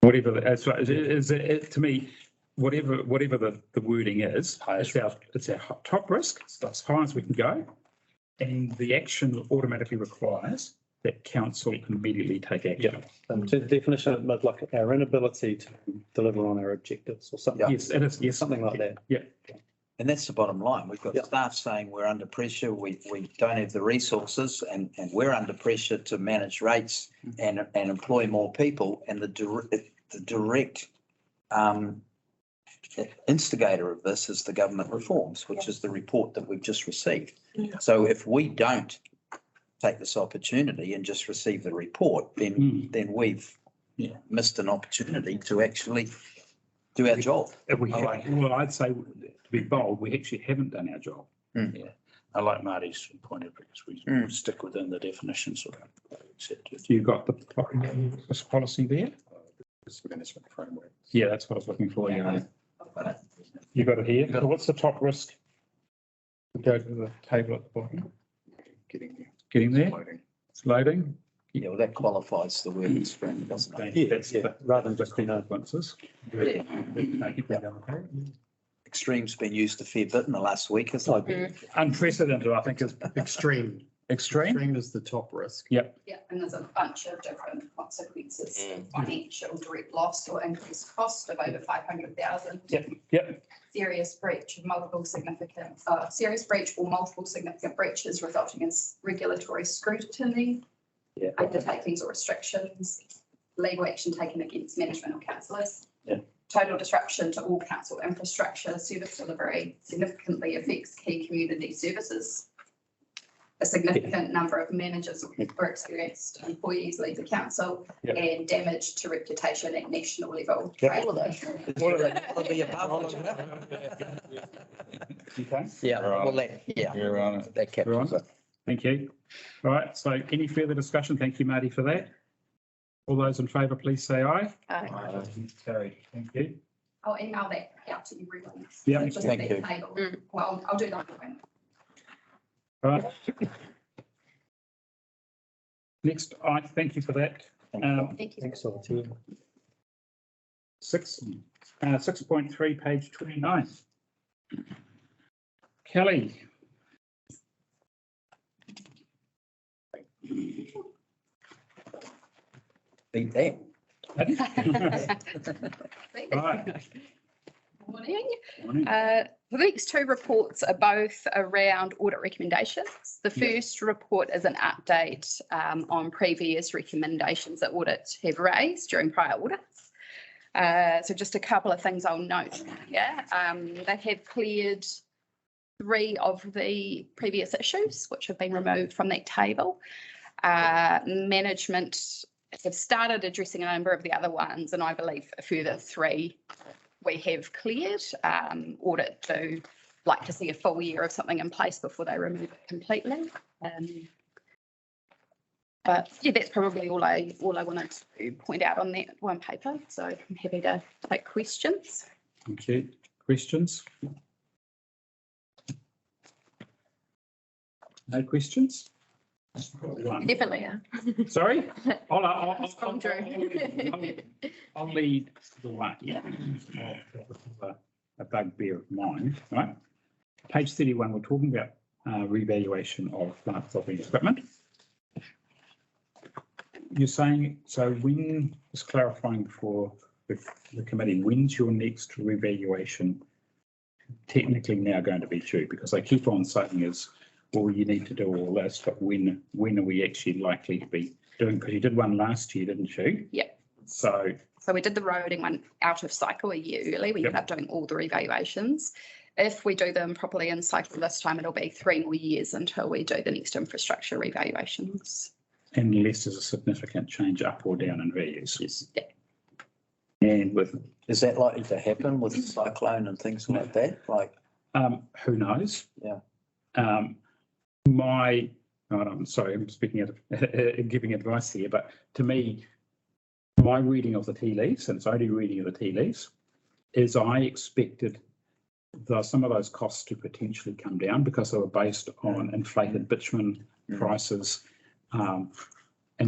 whatever, that's right. To me, whatever the wording is, it's our top risk, it's as high as we can go. And the action automatically requires that council can immediately take action. And to the definition, but like our inability to deliver on our objectives or something. Yes, it is, yes. Something like that. Yeah. And that's the bottom line. We've got Yeah. staff saying we're under pressure, we don't have the resources and we're under pressure to manage rates and employ more people. And the direct instigator of this is the government reforms, which is the report that we've just received. So if we don't take this opportunity and just receive the report, then we've missed an opportunity to actually do our job. If we I'd say, to be bold, we actually haven't done our job. Yeah, I like Marty's point of because we stick within the definitions of it. You got the risk policy there? Risk management framework. Yeah, that's what I was looking for. Yeah. You got it here. So what's the top risk? Go to the table at the bottom. Getting there. Loading. It's loading. Yeah, well, that qualifies the word extreme, doesn't it? Yeah, That's yeah, rather than just, consequences. Extreme's been used a fair bit in the last week, hasn't it? Unprecedented, I think, is Extreme. extreme. Extreme is the top risk. Yep. Yeah, and there's a bunch of different consequences, financial, direct loss or increased cost of over 500,000. Yep. Serious breach or multiple significant breaches resulting in regulatory scrutiny, undertakings or restrictions, legal action taken against management or councillors. Total disruption to all council infrastructure, service delivery significantly affects key community services. A significant number of managers or experienced employees leave the council and damage to reputation at national level. All of those. Okay. Yeah, well, You're on it. that captures it. Thank you. All right. So any further discussion? Thank you, Marty, for that. All those in favour, please say aye. Aye. Carried. Thank you. I'll email that out to everyone. Yeah. Just Thank that you. table. Well, I'll do that. All right. Next, thank you for that, Thank you. Thanks, so too. 6.3, page 29. Kelly. Beat that. Right. Morning. Morning. The next two reports are both around audit recommendations. The Yep. first report is an update on previous recommendations that audit have raised during prior audits. So just a couple of things I'll note here. They have cleared 3 of the previous issues, which have been removed from that table. Management have started addressing a number of the other ones, and I believe a further 3 we have cleared. Audit do like to see a full year of something in place before they remove it completely. But yeah, that's probably all I wanted to point out on that one paper. So I'm happy to take questions. Thank you. Questions? No questions? Definitely, yeah. Sorry? I'll Come through. lead the way. Yeah. A bugbear of mine, right? Page 31, we're talking about revaluation of plant property and equipment. You're saying, so when, just clarifying for the committee, when's your next revaluation technically now going to be due? Because they keep on saying is, well, you need to do all this, but when are we actually likely to be doing? Because you did one last year, didn't you? Yeah. So we did the roading one out of cycle a year early. We ended up doing all the revaluations. If we do them properly in cycle this time, it'll be 3 more years until we do the next infrastructure revaluations. unless there's a significant change up or down in values. Yes. Yeah. And with Is that likely to happen with cyclone and things like that? Like, who knows? Yeah. I'm sorry, I'm speaking of giving advice here, but to me, my reading of the tea leaves, and it's only reading of the tea leaves, is I expected some of those costs to potentially come down because they were based on inflated bitumen prices and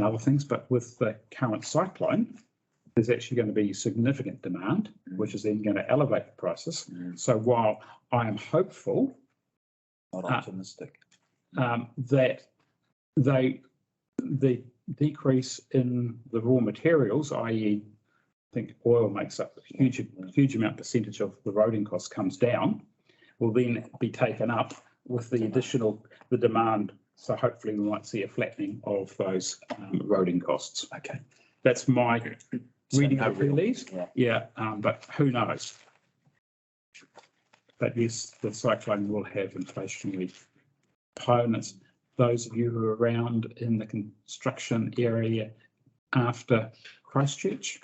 other things. But with the current cyclone, there's actually going to be significant demand, which is then going to elevate the prices. So while I am hopeful, not optimistic, that the decrease in the raw materials, i.e. I think oil makes up a huge amount percentage of the roading costs comes down, will then be taken up with the demand. So hopefully we might see a flattening of those roading costs. Okay. That's my reading of the leaves. Yeah. But who knows? But yes, the cyclone will have inflationary components. Those of you who are around in the construction area after Christchurch,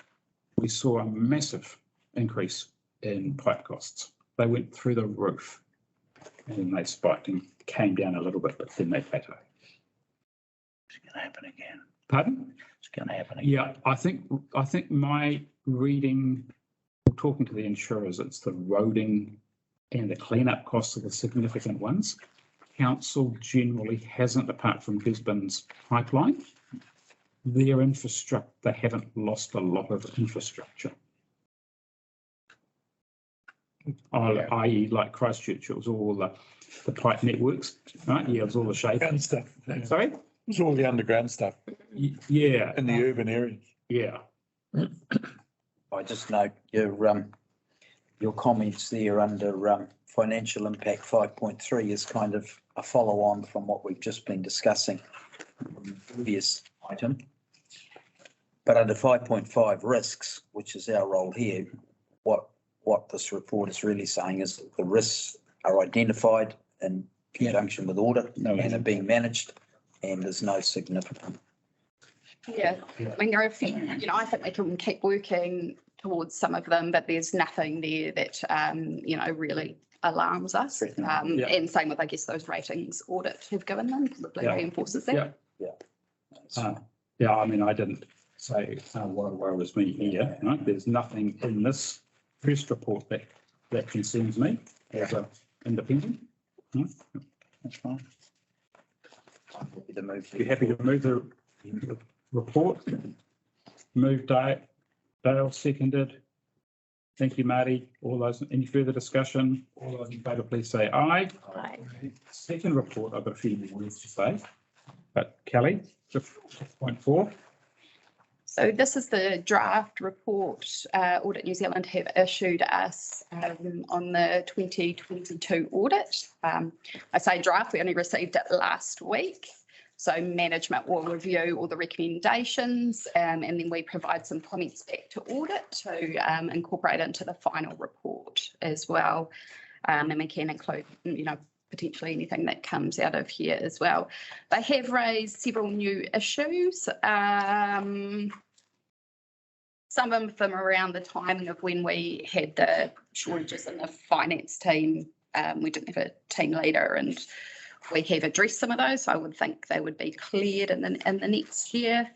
we saw a massive increase in pipe costs. They went through the roof and then they spiked and came down a little bit, but then they plateaued. It's going to happen again. Pardon? It's going to happen again. Yeah, I think my reading, talking to the insurers, it's the roading and the cleanup costs are the significant ones. Council generally hasn't, apart from Gisborne's pipeline, their infrastructure, they haven't lost a lot of infrastructure. I.e. like Christchurch, it was all the pipe networks, right? Yeah, it was all the shape. And stuff. Yeah. Sorry? It was all the underground stuff Yeah. in the urban areas. Yeah. I just note your comments there under financial impact 5.3 is kind of a follow on from what we've just been discussing in the previous item. But under 5.5 risks, which is our role here, what this report is really saying is that the risks are identified in conjunction with audit and are being managed, and there's no significant. Yeah, I mean, there are a few, I think we can keep working towards some of them, but there's nothing there that, really alarms us. And same with, I guess, those ratings audit have given them, probably reinforces that. Yeah, I mean, I didn't say what worries me here, right? There's nothing in this first report that concerns me as an independent. No? That's fine. I'm happy to move. You're happy to move the report? Moved Dale, seconded. Thank you, Marty. All those, any further discussion? All those in favour, please say aye. Aye. Second report, I've got a few more words to say. But Kelly, 6.4. So this is the draft report Audit New Zealand have issued us on the 2022 audit. I say draft, we only received it last week. So management will review all the recommendations and then we provide some comments back to audit to incorporate into the final report as well. And we can include, potentially anything that comes out of here as well. They have raised several new issues. Some of them around the timing of when we had the shortages in the finance team. We didn't have a team leader and we have addressed some of those. So I would think they would be cleared in the next year.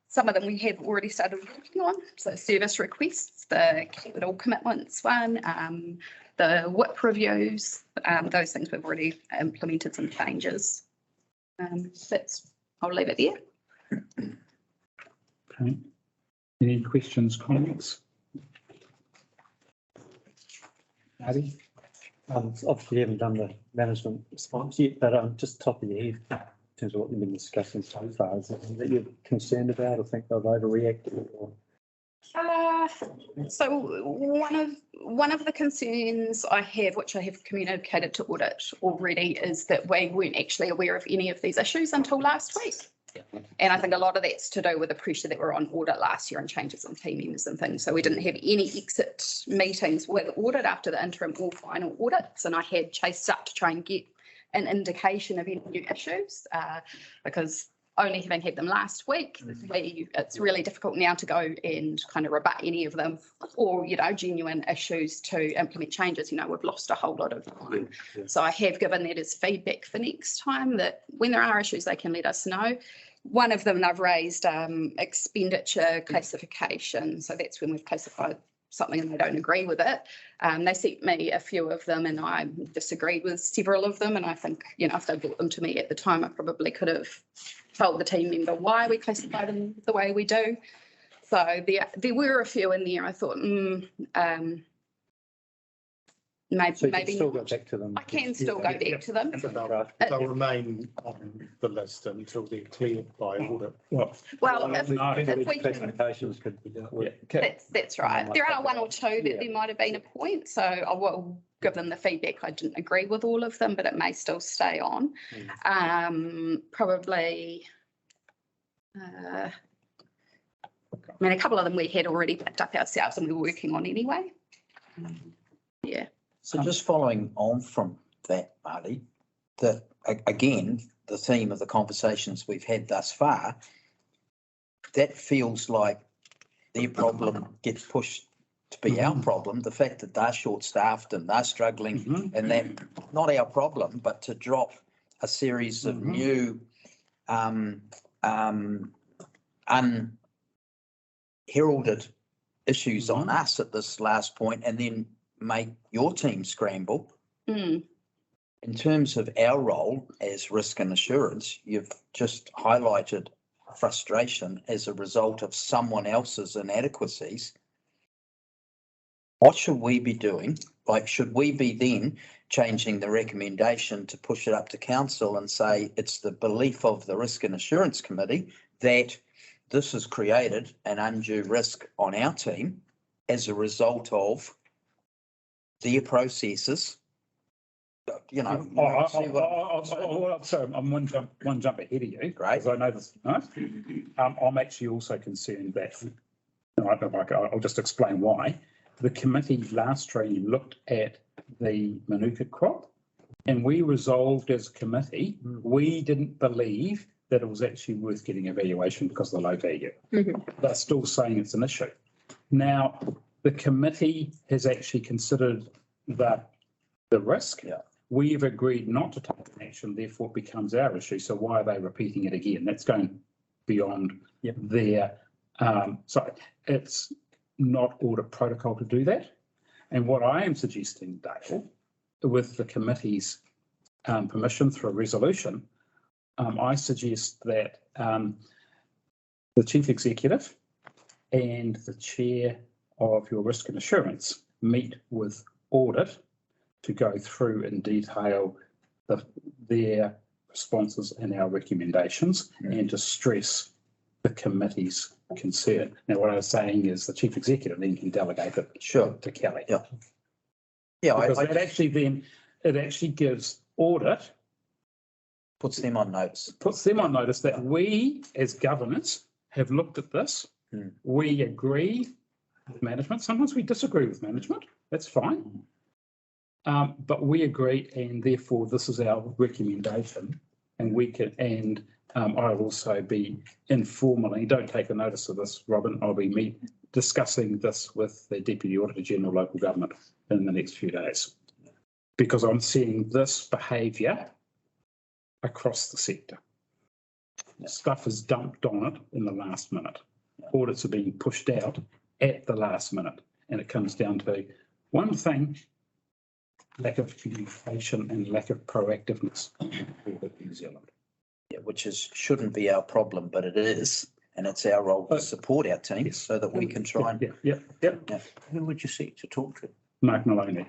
Some of them we have already started working on. So service requests, the capital commitments one, the WIP reviews, those things we've already implemented some changes. I'll leave it there. Okay. Any questions, comments? Marty? Obviously, you haven't done the management response yet, but just top of your head, in terms of what you've been discussing so far, is it that you're concerned about or think they've overreacted? Or? So one of the concerns I have, which I have communicated to audit already, is that we weren't actually aware of any of these issues until last week. And I think a lot of that's to do with the pressure that were on audit last year and changes in team members and things. So we didn't have any exit meetings with audit after the interim or final audits. And I had chased up to try and get an indication of any new issues because only having had them last week, it's really difficult now to go and kind of rebut any of them or, genuine issues to implement changes. We've lost a whole lot of time. So I have given that as feedback for next time, that when there are issues, they can let us know. One of them I've raised expenditure classification. So that's when we've classified something and they don't agree with it. They sent me a few of them and I disagreed with several of them. And I think, if they brought them to me at the time, I probably could have told the team member why we classify them the way we do. So there were a few in there. I thought, maybe still go back to them. I can still go back to them. They'll remain on the list until they're cleared by audit. Well, if we can, Classifications could be dealt with. that's right. There are one or two that there might have been a point, so I will give them the feedback. I didn't agree with all of them, but it may still stay on. Probably, a couple of them we had already picked up ourselves and we were working on anyway. Yeah. So just following on from that, Marty, that again, the theme of the conversations we've had thus far, that feels like their problem gets pushed to be our problem. The fact that they're short-staffed and they're struggling and that, not our problem, but to drop a series of new unheralded issues on us at this last point and then make your team scramble. In terms of our role as risk and assurance, you've just highlighted frustration as a result of someone else's inadequacies. What should we be doing? Like, should we be then changing the recommendation to push it up to council and say it's the belief of the Risk and Assurance Committee that this has created an undue risk on our team as a result of their processes? So I'm one jump ahead of you. Great. Because I know this. No? I'm actually also concerned that, I'll just explain why. The committee last stream looked at the Manuka crop and we resolved as a committee, we didn't believe that it was actually worth getting a valuation because of the low value. They're still saying it's an issue. Now, the committee has actually considered the risk. We've agreed not to take an action, therefore it becomes our issue. So why are they repeating it again? That's going beyond their, so it's not audit protocol to do that. And what I am suggesting, Dale, with the committee's permission through a resolution, I suggest that the chief executive and the chair of your risk and assurance meet with audit to go through in detail their responses and our recommendations and to stress the committee's concern. Now, what I was saying is the chief executive then can delegate it to Kelly. Yeah. Yeah, Because I that actually then, it actually gives audit, puts them on notice. puts them on notice that we as governance have looked at this. We agree with management. Sometimes we disagree with management. That's fine. But we agree, and therefore this is our recommendation. And we can, and I'll also be informally, don't take a notice of this, Robin, I'll be discussing this with the Deputy Auditor General Local Government in the next few days. Because I'm seeing this behaviour across the sector. Stuff is dumped on it in the last minute. Audits are being pushed out at the last minute. And it comes down to one thing, lack of communication and lack of proactiveness in New Zealand. Yeah, which shouldn't be our problem, but it is. And it's our role to support our team so that we can try and. Yeah. Who would you seek to talk to? Mark Maloney.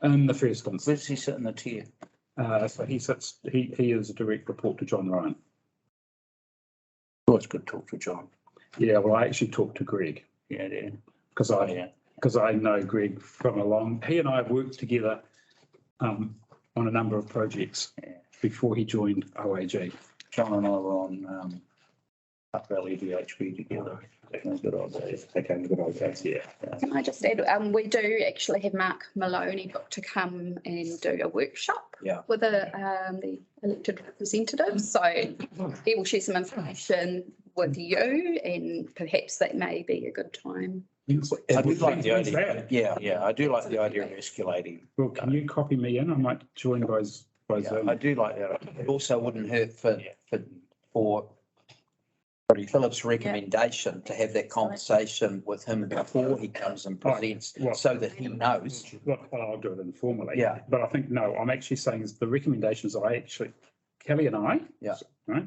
In the first Where instance, does he sit in the tier? so he is a direct report to John Ryan. Always good to talk to John. Yeah, well, I actually talked to Greg. Yeah. Because I know Greg from he and I have worked together on a number of projects before he joined OAG. John and I were on Up Valley VHB together. Taking good old days. Yeah. Can I just add, we do actually have Mark Maloney booked to come and do a workshop with the elected representatives. So he will share some information with you, and perhaps that may be a good time. I do like the idea. Yeah, I do like the idea of escalating. Well, can you copy me in? I might join by Zoom. I do like that. It also wouldn't hurt for Philip's recommendation to have that conversation with him before he comes and presents, so that he knows. Well, I'll do it informally. Yeah. But I think, no, I'm actually saying is the recommendations Kelly and I. Yeah. Right.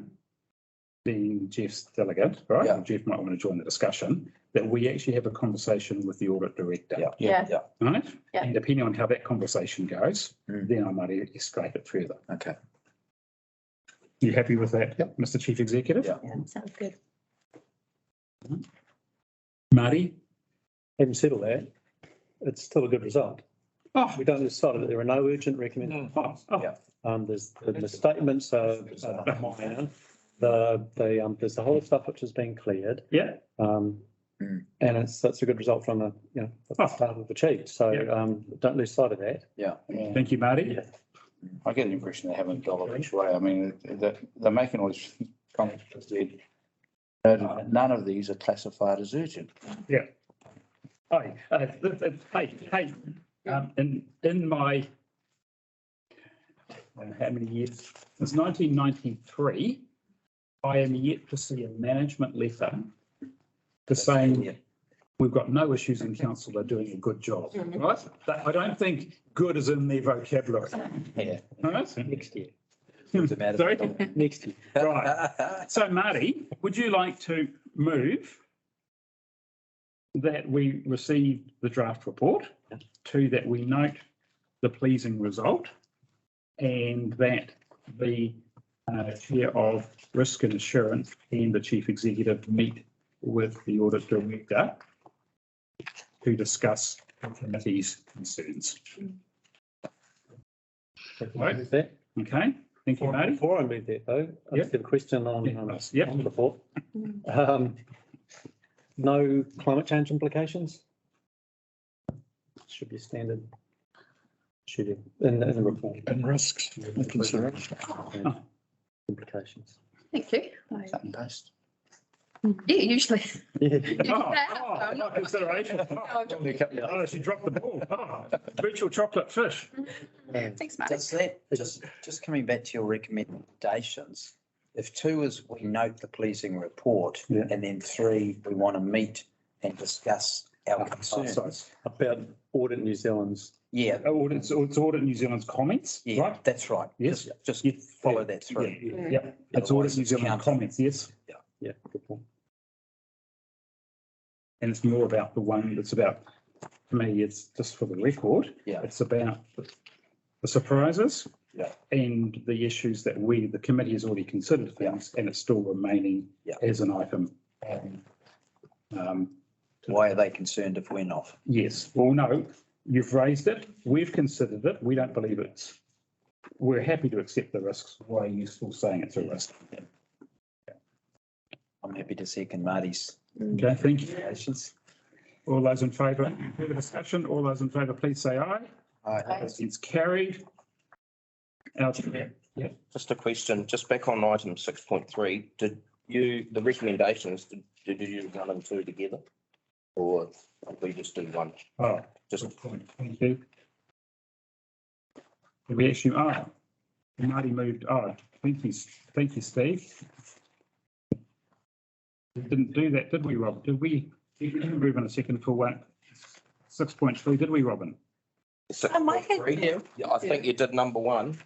Being Jeff's delegate, right? Yeah. Jeff might want to join the discussion, that we actually have a conversation with the audit director. Yeah. Right? Yeah. And depending on how that conversation goes, then I might escalate it further. Okay. You happy with that, Mr. Chief Executive? Yeah. Sounds good. Marty? Having said all that, it's still a good result. Oh, We don't decide that there are no urgent recommendations. There's the statements are minor. There's a whole stuff which has been cleared. yeah. And it's a good result from the staff have achieved. So don't lose sight of that. Yeah. Thank you, Marty. Yeah. I get the impression they haven't gone each way. I mean, they're making all these comments that none of these are classified as urgent. Yeah. Hey, in my, how many years? Since 1993, I am yet to see a management letter to saying we've got no issues in council, they're doing a good job, right? I don't think good is in their vocabulary. Yeah. Right? Next year. Sorry? Next year. Right. So Marty, would you like to move that we receive the draft report, that we note the pleasing result, and that the chair of risk and assurance and the chief executive meet with the audit director to discuss the committee's concerns? Right. Okay, thank you, Marty. Before I move that though, I just have a question on the report. No climate change implications? Should be standard. Should be in the report. And risks and consideration. Implications. Thank you. Cut and paste. Yeah, usually. Yeah. Oh, consideration. Oh, she dropped the ball. Oh, virtual chocolate fish. Thanks, Marty. Does that, just coming back to your recommendations, if 2 is we note the pleasing report, and then 3, we want to meet and discuss our concerns. sorry, about Audit New Zealand's. Yeah, It's Audit New Zealand's comments, yeah, right? that's right. Yes. Just Yeah. follow that through. Yeah, it's Audit New Zealand counter. comments, yes. Yeah, good point. And it's more about the one that's about, for me, it's just for the record. Yeah. It's about the surprises. Yeah. And the issues that the committee has already considered things, and it's still remaining Yeah. as an item. Why are they concerned if we're not? Yes, well, no, you've raised it, we've considered it, we don't believe we're happy to accept the risks. Why are you still saying it's a risk? I'm happy to second Marty's. Okay, thank you. All those in favour, further discussion, all those in favour, please say aye. It's carried. Just a question, just back on item 6.3, the recommendations, did you use 1 and 2 together? Or did we just do one? Oh, Just good point, thank you. Did we actually, Marty moved, thank you, Steve. We didn't do that, did we, Rob? Did we move in a second for 6.3, did we, Robin? 6.3, yeah, I think you did number 1,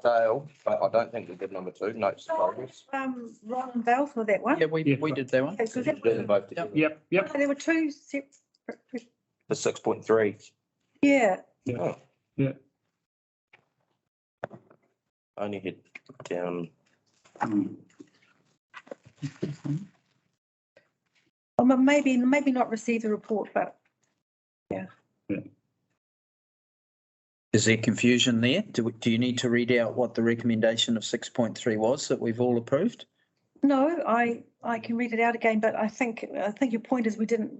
Dale, but I don't think we did number 2, notes of progress. Ron and Val for that one. Yeah, we did that one. Okay, so You that, did them both together. Yep. there were two separate, The 6.3, yeah. oh, Yeah. only hit down, Or maybe not receive the report, but Is there confusion there? Do you need to read out what the recommendation of 6.3 was that we've all approved? no, I can read it out again, but I think your point is you didn't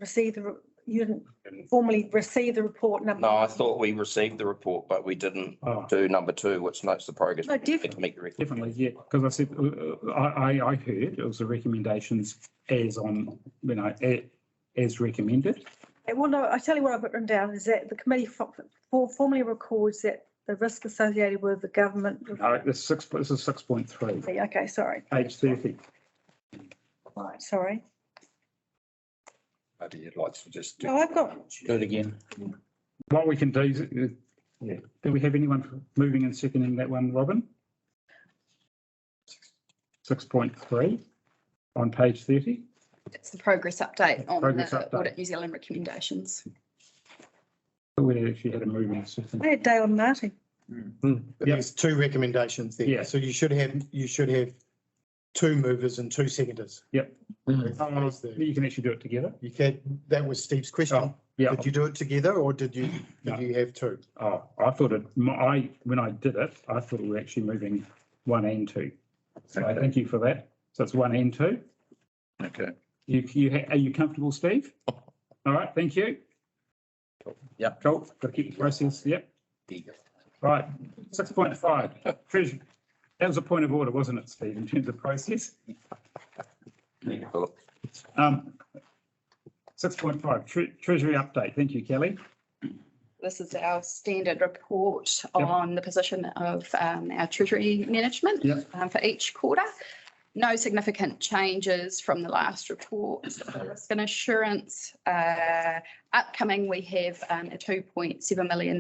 formally receive the report number. no, I thought we received the report, but we didn't do number 2, which notes the progress. No, We had to meet the record. Definitely, yeah, because I said, I heard it was the recommendations as recommended. Well, no, I tell you what I've written down is that the committee formally records that the risk associated with the government. This is 6.3, Okay, sorry. page 30. Right, sorry. Maybe you'd like to just No, I've got, do it again. What we can do is, do we have anyone moving and seconding that one, Robin? 6.3 on page 30. It's the progress update on Progress the update. Audit New Zealand recommendations. We actually had a moving and seconding. I had Dale and Marty. There's 2 recommendations there. Yeah. So you should have 2 movers and 2 seconders. Yep. That was the- You can actually do it together. You can, that was Steve's question. Oh, yeah. Did you do it together or did you have 2? Oh, I thought when I did it, I thought we were actually moving 1 and 2. So thank you for that. So it's 1 and 2. Okay. Are you comfortable, Steve? All right, thank you. Yep. Cool, got to keep the process, yep. Right, 6.5, Treasury. That was a point of order, wasn't it, Steve, in terms of process? 6.5, Treasury update. Thank you, Kelly. This is our standard report on the position of our Treasury management for each quarter. No significant changes from the last report. Risk and assurance upcoming, we have a $2.7 million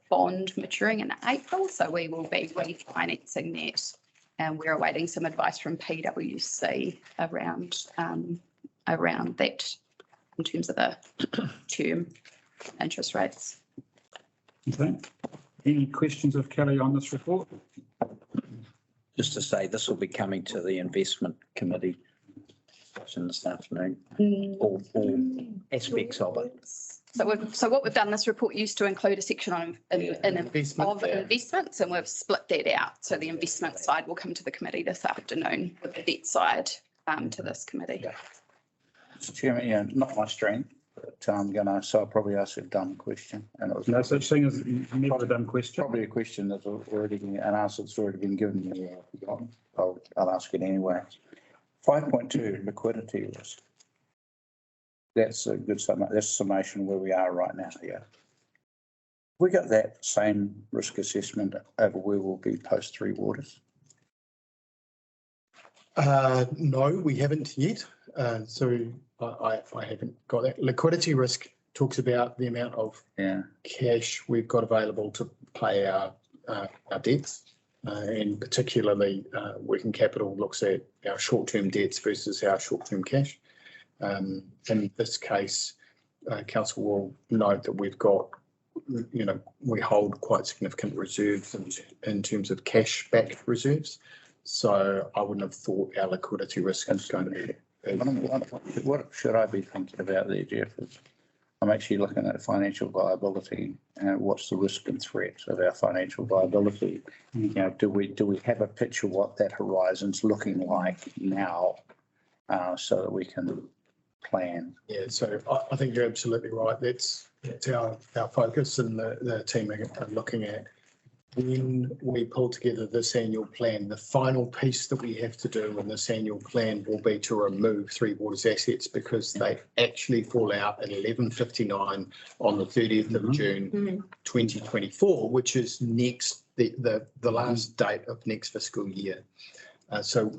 bond maturing in April, so we will be refinancing that. And we're awaiting some advice from PwC around that in terms of the term interest rates. Okay. Any questions of Kelly on this report? Just to say, this will be coming to the investment committee this afternoon, all aspects of it. So what we've done, this report used to include a section on investments, and we've split that out. So the investment side will come to the committee this afternoon, with the debt side to this committee. Mr. Chairman, yeah, not my strength, but so I'll probably ask a dumb question. And it was No such thing as never a dumb question. probably a question that's already been, an answer that's already been given me. I've forgotten. I'll ask it anyway. 5.2 liquidity risk. That's a good summation where we are right now. Yeah. We got that same risk assessment over where we'll be post 3 waters. No, we haven't yet. So I haven't got that. Liquidity risk talks about the amount of cash we've got available to pay our debts. And particularly working capital looks at our short-term debts versus our short-term cash. In this case, council will note that we've got, we hold quite significant reserves in terms of cash-backed reserves. So I wouldn't have thought our liquidity risk is going to be. What should I be thinking about there, Jeff? I'm actually looking at financial viability and what's the risk and threats of our financial viability. Do we have a picture what that horizon's looking like now, so that we can plan? Yeah, so I think you're absolutely right. That's our focus, and the team are looking at when we pull together this annual plan. The final piece that we have to do in this annual plan will be to remove Three Waters assets, because they actually fall out at 11:59 on the 30th of June 2024, which is the last date of next fiscal year. So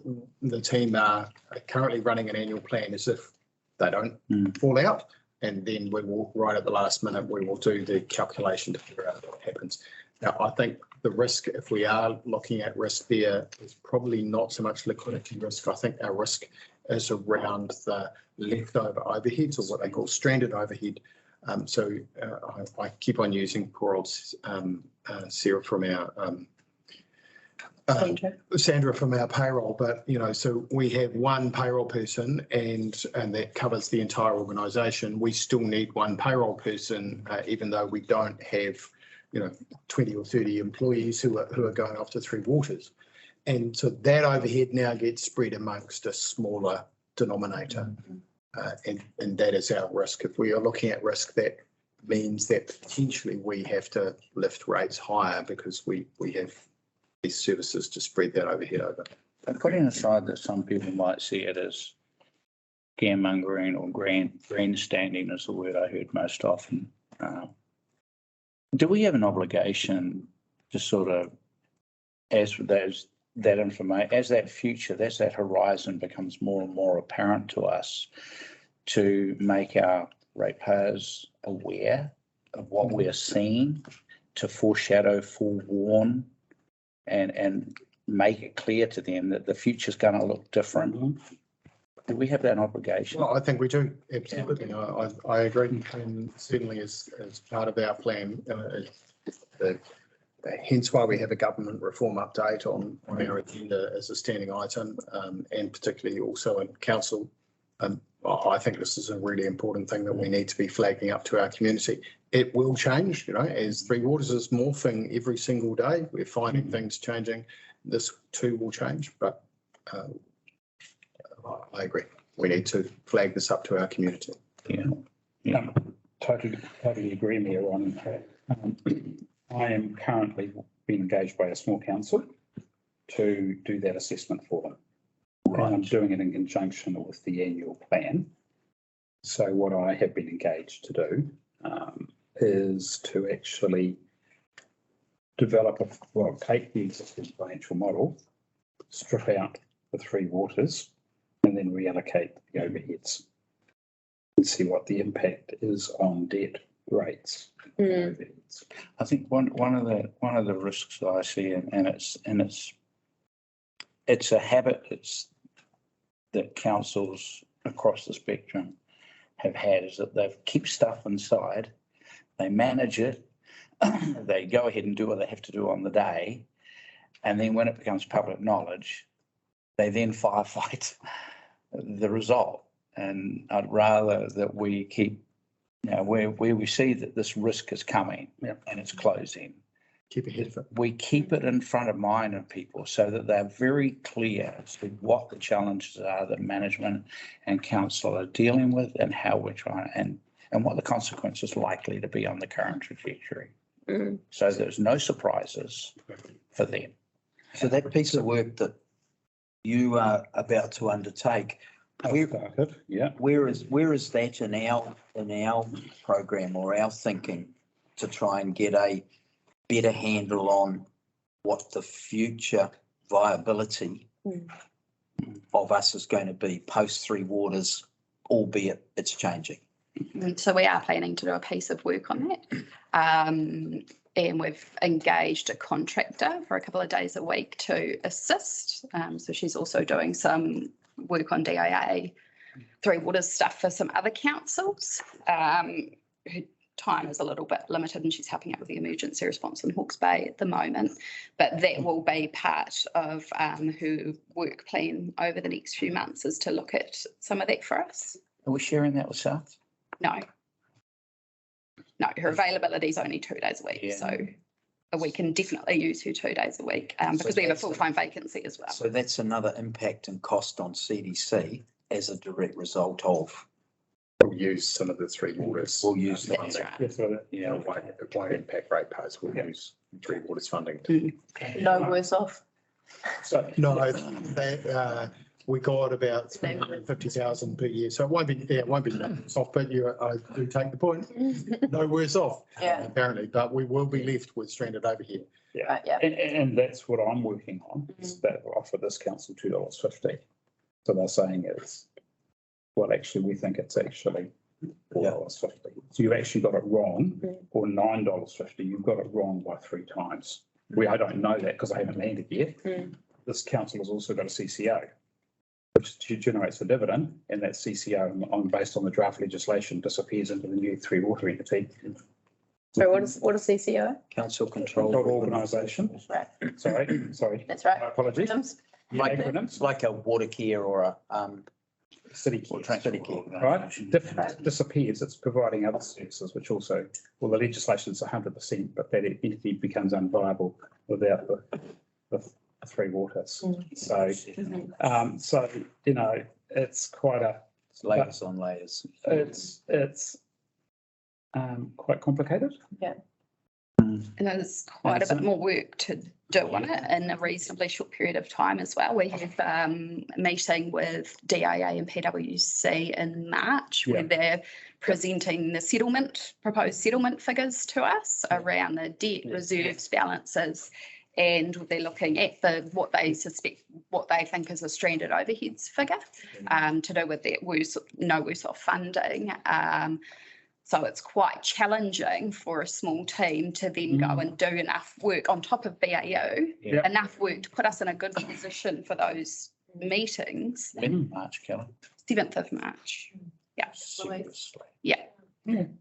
the team are currently running an annual plan as if they don't fall out, and then we will, right at the last minute, we will do the calculation to figure out what happens. Now, I think the risk, if we are looking at risk there, is probably not so much liquidity risk. I think our risk is around the leftover overheads, or what they call stranded overhead. So I keep on using poor old Sarah from our Sandra from our payroll, but so we have one payroll person, and that covers the entire organisation. We still need one payroll person, even though we don't have 20 or 30 employees who are going off to Three Waters. And so that overhead now gets spread amongst a smaller denominator. And that is our risk. If we are looking at risk, that means that potentially we have to lift rates higher, because we have these services to spread that overhead over. But putting aside that some people might see it as scaremongering or grandstanding is the word I heard most often. Do we have an obligation to sort of, as that information, as that horizon becomes more and more apparent to us, to make our ratepayers aware of what we're seeing, to foreshadow, forewarn, and make it clear to them that the future's going to look different? Do we have that obligation? Well, I think we do, absolutely. Yeah. I agree, and certainly as part of our plan, hence why we have a government reform update on our agenda as a standing item, and particularly also in council. I think this is a really important thing that we need to be flagging up to our community. It will change, as Three Waters is morphing every single day. We're finding things changing. This too will change, but I agree. We need to flag this up to our community. Yeah. Totally agree, Mayor. I am currently being engaged by a small council to do that assessment for them. Right. And I'm doing it in conjunction with the annual plan. So what I have been engaged to do is to actually take the existing financial model, strip out the Three Waters, and then reallocate the overheads and see what the impact is on debt rates. I think one of the risks that I see, and it's a habit that councils across the spectrum have had, is that they keep stuff inside, they manage it, they go ahead and do what they have to do on the day, and then when it becomes public knowledge, they then firefight the result. And I'd rather that we keep, where we see that this risk is coming and it's closing, keep ahead of it. We keep it in front of mind of people so that they're very clear as to what the challenges are that management and council are dealing with, and how we're trying, and what the consequences are likely to be on the current trajectory. So there's no surprises for them. So that piece of work that you are about to undertake, where is that in our program or our thinking, to try and get a better handle on what the future viability of us is going to be post Three Waters, albeit it's changing? So we are planning to do a piece of work on that. And we've engaged a contractor for a couple of days a week to assist. So she's also doing some work on DIA, Three Waters stuff for some other councils. Her time is a little bit limited and she's helping out with the emergency response in Hawke's Bay at the moment. But that will be part of her work plan over the next few months, is to look at some of that for us. Are we sharing that with South? No. No, her availability is only 2 days a week, Yeah. so we can definitely use her 2 days a week because we have a full-time vacancy as well. So that's another impact and cost on CDC as a direct result of. We'll use some of the Three Waters. We'll use the That's right. Yes, so Yeah. It won't impact ratepayers. We'll use Three Waters funding to. No worse off. so No, that, we got about 350,000 per year, so it won't be soft, but I do take the point. No worse off, Yeah. apparently, but we will be left with stranded overhead. Right, yeah. and that's what I'm working on, is that we'll offer this council $2.50. So they're saying it's, well, actually, we think it's actually $4.50. So you actually got it wrong, or $9.50. You've got it wrong by 3 times. I don't know that because I haven't landed yet. This council has also got a CCO, which generates the dividend, and that CCO, based on the draft legislation, disappears into the new Three Water entity. So what is CCO? Council control. Organisation. Right. Sorry. That's right. My apologies. Systems. Like, Acronyms. it's like a water care or a, City or care. city care. Right, disappears, it's providing other services, which also, well, the legislation is 100%, but that entity becomes unviable without the Three Waters. So, you know, it's quite It's layers on layers. it's quite complicated. And there's quite a bit more work to do on it in a reasonably short period of time as well. We have a meeting with DIA and PwC in March where they're presenting the proposed settlement figures to us around the debt reserves balances. And they're looking at what they think is a stranded overheads figure to do with that no worse off funding. So it's quite challenging for a small team to then go and do enough work on top of BAU, enough work to put us in a good position for those meetings. When March, Kelly? 7th of March. Yeah. Seriously. Yeah. And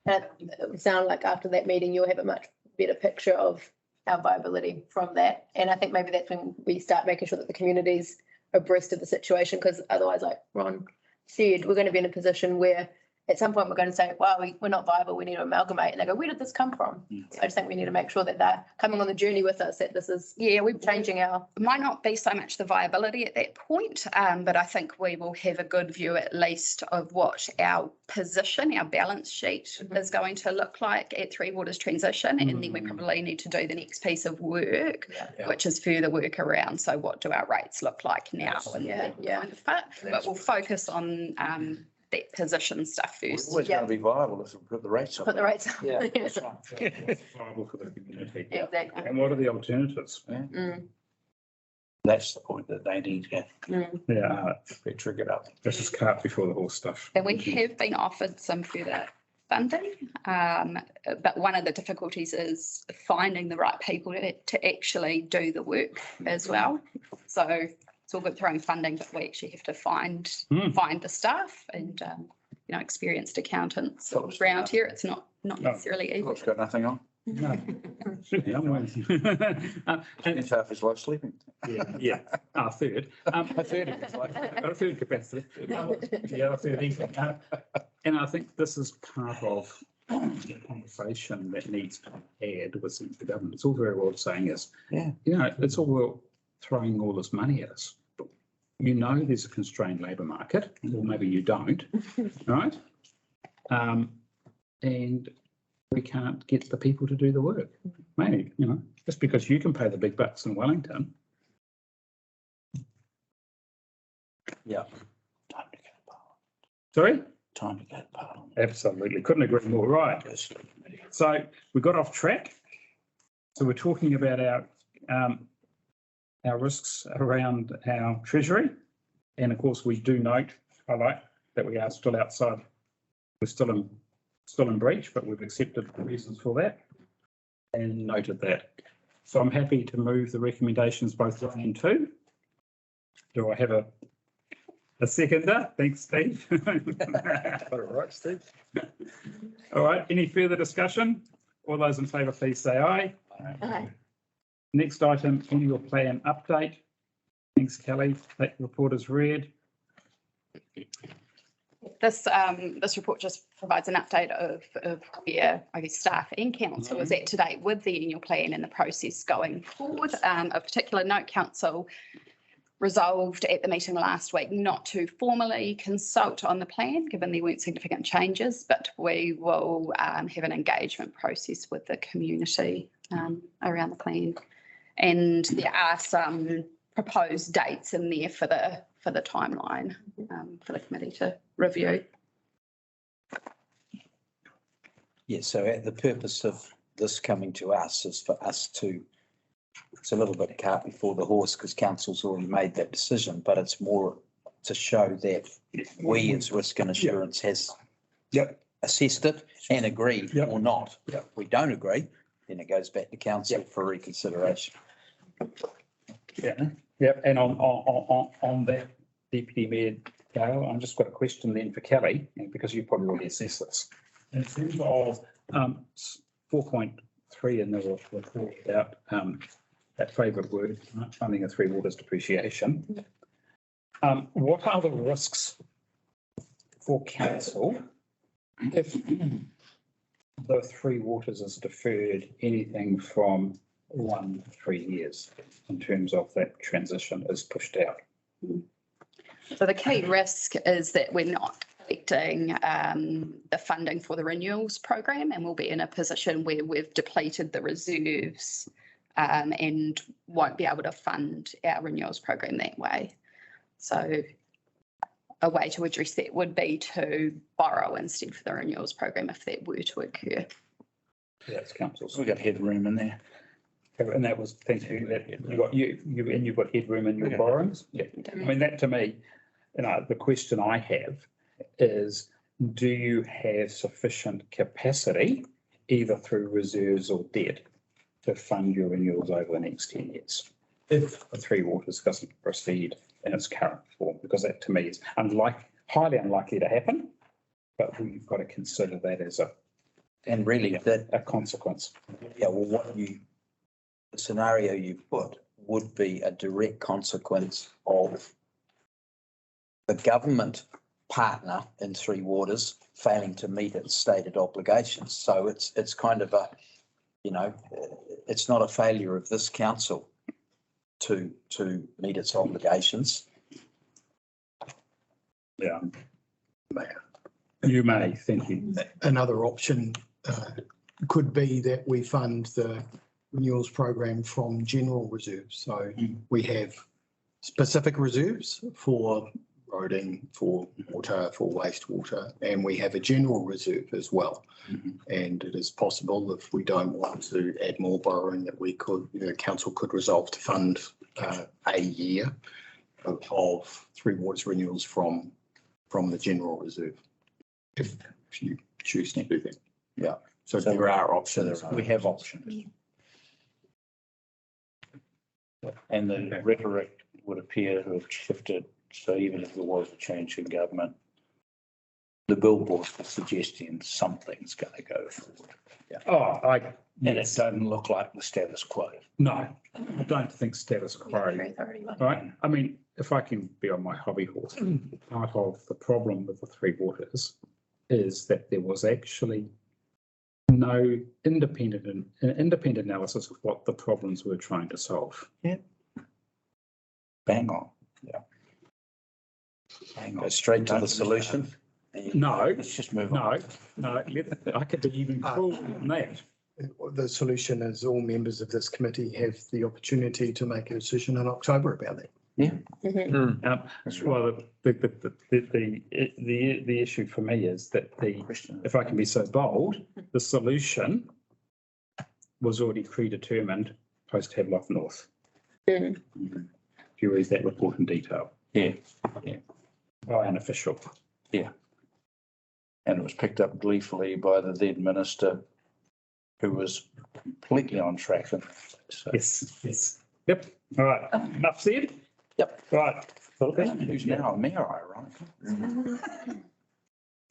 it would sound like after that meeting, you'll have a much better picture of our viability from that. And I think maybe that's when we start making sure that the community's abreast of the situation, because otherwise, like Ron said, we're going to be in a position where at some point we're going to say, well, we're not viable, we need to amalgamate. And they go, where did this come from? So I just think we need to make sure that they're coming on the journey with us, that this is we're changing our. It might not be so much the viability at that point, but I think we will have a good view at least of what our position, our balance sheet is going to look like at Three Waters transition. And then we probably need to do the next piece of work, which is further work around. So what do our rates look like now? And kind of fit. But we'll focus on that position stuff first. Always going to be viable if we put the rates up. Put the rates up. Yeah. Viable for the community. Exactly. And what are the alternatives? That's the point that they need to Yeah, be triggered up. this is cart before the horse stuff. And we have been offered some further funding, but one of the difficulties is finding the right people to actually do the work as well. So it's all good throwing funding, but we actually have to find the staff and experienced accountants around here. It's not necessarily easy. It's got nothing on. No. It's half his life sleeping. Our third. A third of his life. Got a third capacity. A third income. And I think this is part of the conversation that needs to be had with the government. It's all very well saying is, it's all well throwing all this money at us. But there's a constrained labour market, or maybe you don't, right? And we can't get the people to do the work. Maybe, just because you can pay the big bucks in Wellington. Yeah. Time to go to Parliament. Sorry? Time to go to Parliament. Absolutely. Couldn't agree more. Right. So we got off track. So we're talking about our risks around our Treasury. And of course, we do highlight that we are still outside We're still in breach, but we've accepted the reasons for that and noted that. So I'm happy to move the recommendations both 1 and 2. Do I have a seconder? Thanks, Steve. Got it right, Steve. All right, any further discussion? All those in favour, please say aye. Aye. Next item, annual plan update. Thanks, Kelly. That report is read. This report just provides an update of where, I guess, staff and council is at today with the annual plan and the process going forward. Of particular note, council resolved at the meeting last week not to formally consult on the plan, given there weren't significant changes, but we will have an engagement process with the community around the plan. And there are some proposed dates in there for the timeline for the committee to review. Yeah, so the purpose of this coming to us is for us to, it's a little bit cart before the horse because council's already made that decision, but it's more to show that we as Risk and Assurance has assessed it and agreed or not. If we don't agree, then it goes back to council for reconsideration. And on that, Deputy Mayor Gale, I've just got a question then for Kelly, because you've probably already assessed this. In terms of 4.3 in the report about that favourite word, funding of Three Waters depreciation, what are the risks for council if the Three Waters is deferred anything from 1 to 3 years in terms of that transition is pushed out? So the key risk is that we're not collecting the funding for the renewals program, and we'll be in a position where we've depleted the reserves and won't be able to fund our renewals program that way. So a way to address that would be to borrow instead for the renewals program if that were to occur. That's council's. We've got headroom in there. And that was, thank you, that you've got headroom in your borrowings. Yeah, I mean, that to me, the question I have is, do you have sufficient capacity, either through reserves or debt, to fund your renewals over the next 10 years? If the Three Waters doesn't proceed in its current form, because that to me is highly unlikely to happen, but we've got to consider that as a consequence. Yeah, well, the scenario you put would be a direct consequence of the government partner in Three Waters failing to meet its stated obligations. So it's kind of a, it's not a failure of this council to meet its obligations. Yeah. You may, thank you. Another option could be that we fund the renewals program from general reserves. So we have specific reserves for roading, for water, for wastewater, and we have a general reserve as well. And it is possible, if we don't want to add more borrowing, that we could, council could resolve to fund a year of Three Waters renewals from the general reserve, if you choose to do that. Yeah. So there are options. We have options. And the rhetoric would appear to have shifted. So even if there was a change in government, the billboards are suggesting something's going to go forward. Yeah. And it doesn't look like the status quo. No, I don't think status quo. Right. I mean, if I can be on my hobby horse, part of the problem with the Three Waters is that there was actually no independent analysis of what the problems we're trying to solve. Yeah. Bang on. Yeah. Go straight to the solution. No. Let's just move on. No. I could be even crueler than that. The solution is all members of this committee have the opportunity to make a decision in October about that. Yeah. Well, the issue for me is that if I can be so bold, the solution was already predetermined post Havelock North. Do you read that report in detail? Yeah. By an official. Yeah. And it was picked up gleefully by the then minister, who was completely on track. And so, Yes. Yep. All right. Enough said? Yep. Right. who's now a mayor, ironically.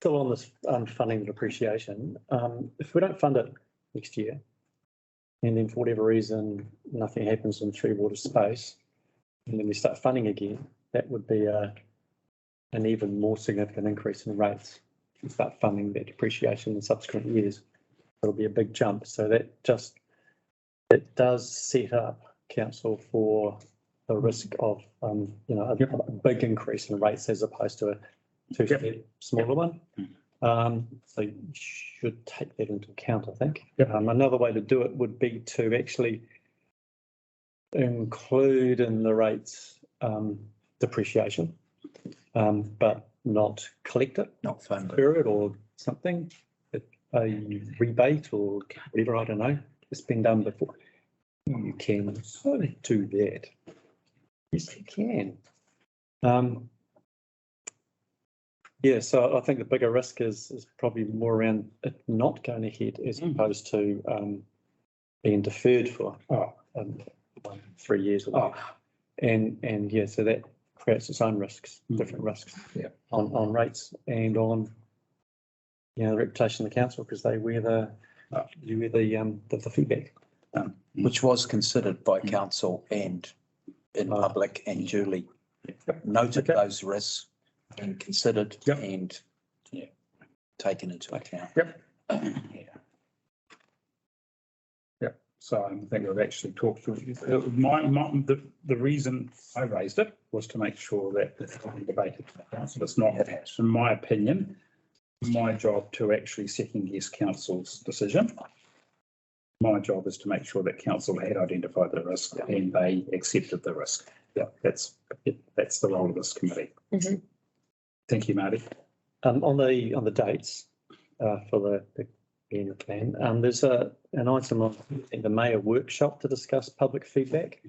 Still on this funding and depreciation, if we don't fund it next year, and then for whatever reason, nothing happens in Three Waters space, and then we start funding again, that would be an even more significant increase in rates. We start funding that depreciation in subsequent years. It'll be a big jump. So that just, it does set up council for the risk of, a big increase in rates as opposed to a two-step smaller one. So you should take that into account, I think. Another way to do it would be to actually include in the rates depreciation, but not collect it, Not fund it. period or something, a rebate or whatever, I don't know. It's been done before. You can do that. Yes, you can. So I think the bigger risk is probably more around it not going ahead as opposed to being deferred for 3 years. So that creates its own risks, different risks on rates and on the reputation of the council, because they wear the feedback. Which was considered by council and in public, and duly noted those risks and considered and taken into account. So I think I've actually talked through it. The reason I raised it was to make sure that it's not debated. So it's not, in my opinion, my job to actually second guess council's decision. My job is to make sure that council had identified the risk and they accepted the risk. That's the role of this committee. Thank you, Marty. On the dates for the plan, there's an item on the mayor workshop to discuss public feedback.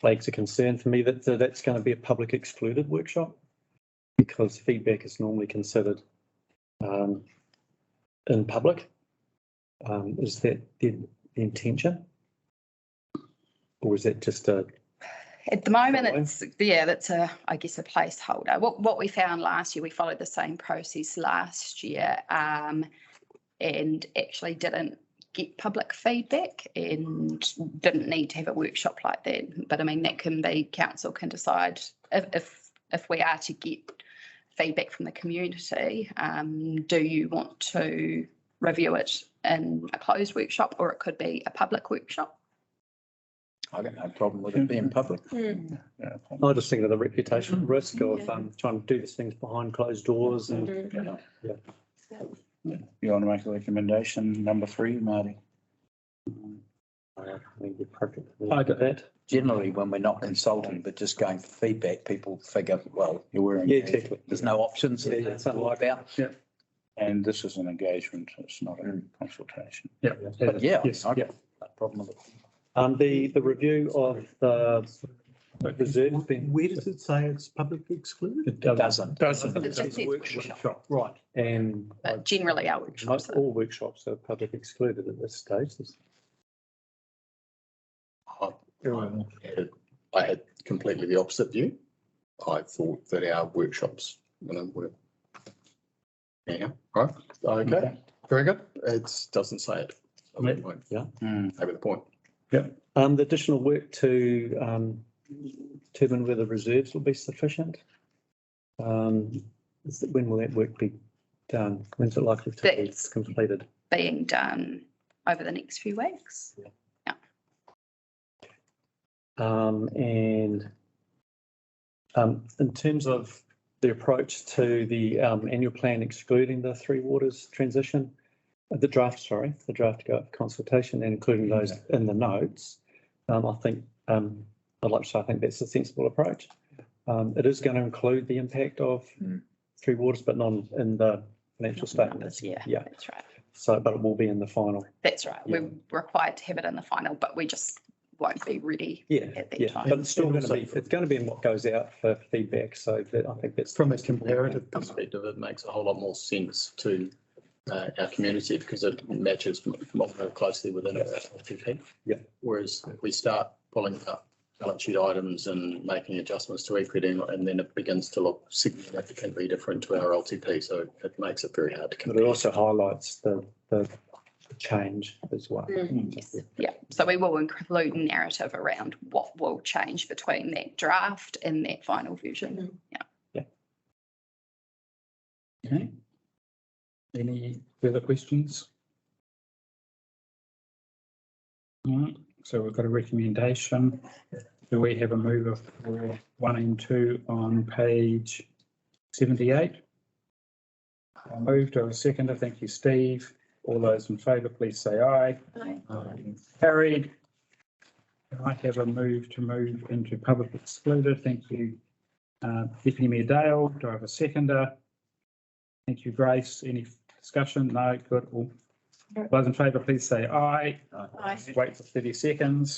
Flags a concern for me that that's going to be a public excluded workshop, because feedback is normally considered in public. Is that the intention? Or is that just a... At the moment, that's I guess a placeholder. What we found last year, we followed the same process last year and actually didn't get public feedback and didn't need to have a workshop like that. But I mean, that can be, council can decide if we are to get feedback from the community, do you want to review it in a closed workshop, or it could be a public workshop? I got no problem with it being public. I just think of the reputational risk of trying to do these things behind closed doors. And You want to make a recommendation, number 3, Marty? I think you're perfect. I get that. Generally, when we're not consulting, but just going for feedback, people figure, well, Exactly. there's no options. It's all about. And this is an engagement, it's not a consultation. But Yes, I got no problem with it. The review of the reserve being. Where does it say it's publicly excluded? It doesn't. It just says workshop. Right, and But generally our workshops. all workshops are public excluded at this stage. I had completely the opposite view. I thought that our workshops, were. Right. Okay. Very good. It doesn't say it. Maybe the point. The additional work to determine whether reserves will be sufficient. When will that work be done? When's it likely to be completed? Being done over the next few weeks. And in terms of the approach to the annual plan excluding the Three Waters transition, the draft to go up for consultation and including those in the notes, I think I'd like to say I think that's a sensible approach. It is going to include the impact of Three Waters, but not in the financial statements. Yeah, that's right. So, but it will be in the final. That's right. We're required to have it in the final, but we just won't be ready Yeah, at that yeah, time. but it's still going to be, it's going to be in what goes out for feedback, so that I think that's. From a comparative perspective, it makes a whole lot more sense to our community because it matches more closely within our LTP. Yeah. Whereas if we start pulling up balance sheet items and making adjustments to equity, and then it begins to look significantly different to our LTP, so it makes it very hard to But compare. it also highlights the change as well. Yes, yeah. So we will include narrative around what will change between that draft and that final version. Yeah. Okay. Any further questions? All right, so we've got a recommendation. Do we have a mover for 1 and 2 on page 78? I moved. I have a seconder. Thank you, Steve. All those in favour, please say aye. Aye. Carried. Can I have a move into public excluded? Thank you, Deputy Mayor Dale. Do I have a seconder? Thank you, Grace. Any discussion? No, good. All those in favour, please say aye. Aye. Wait for 30 seconds.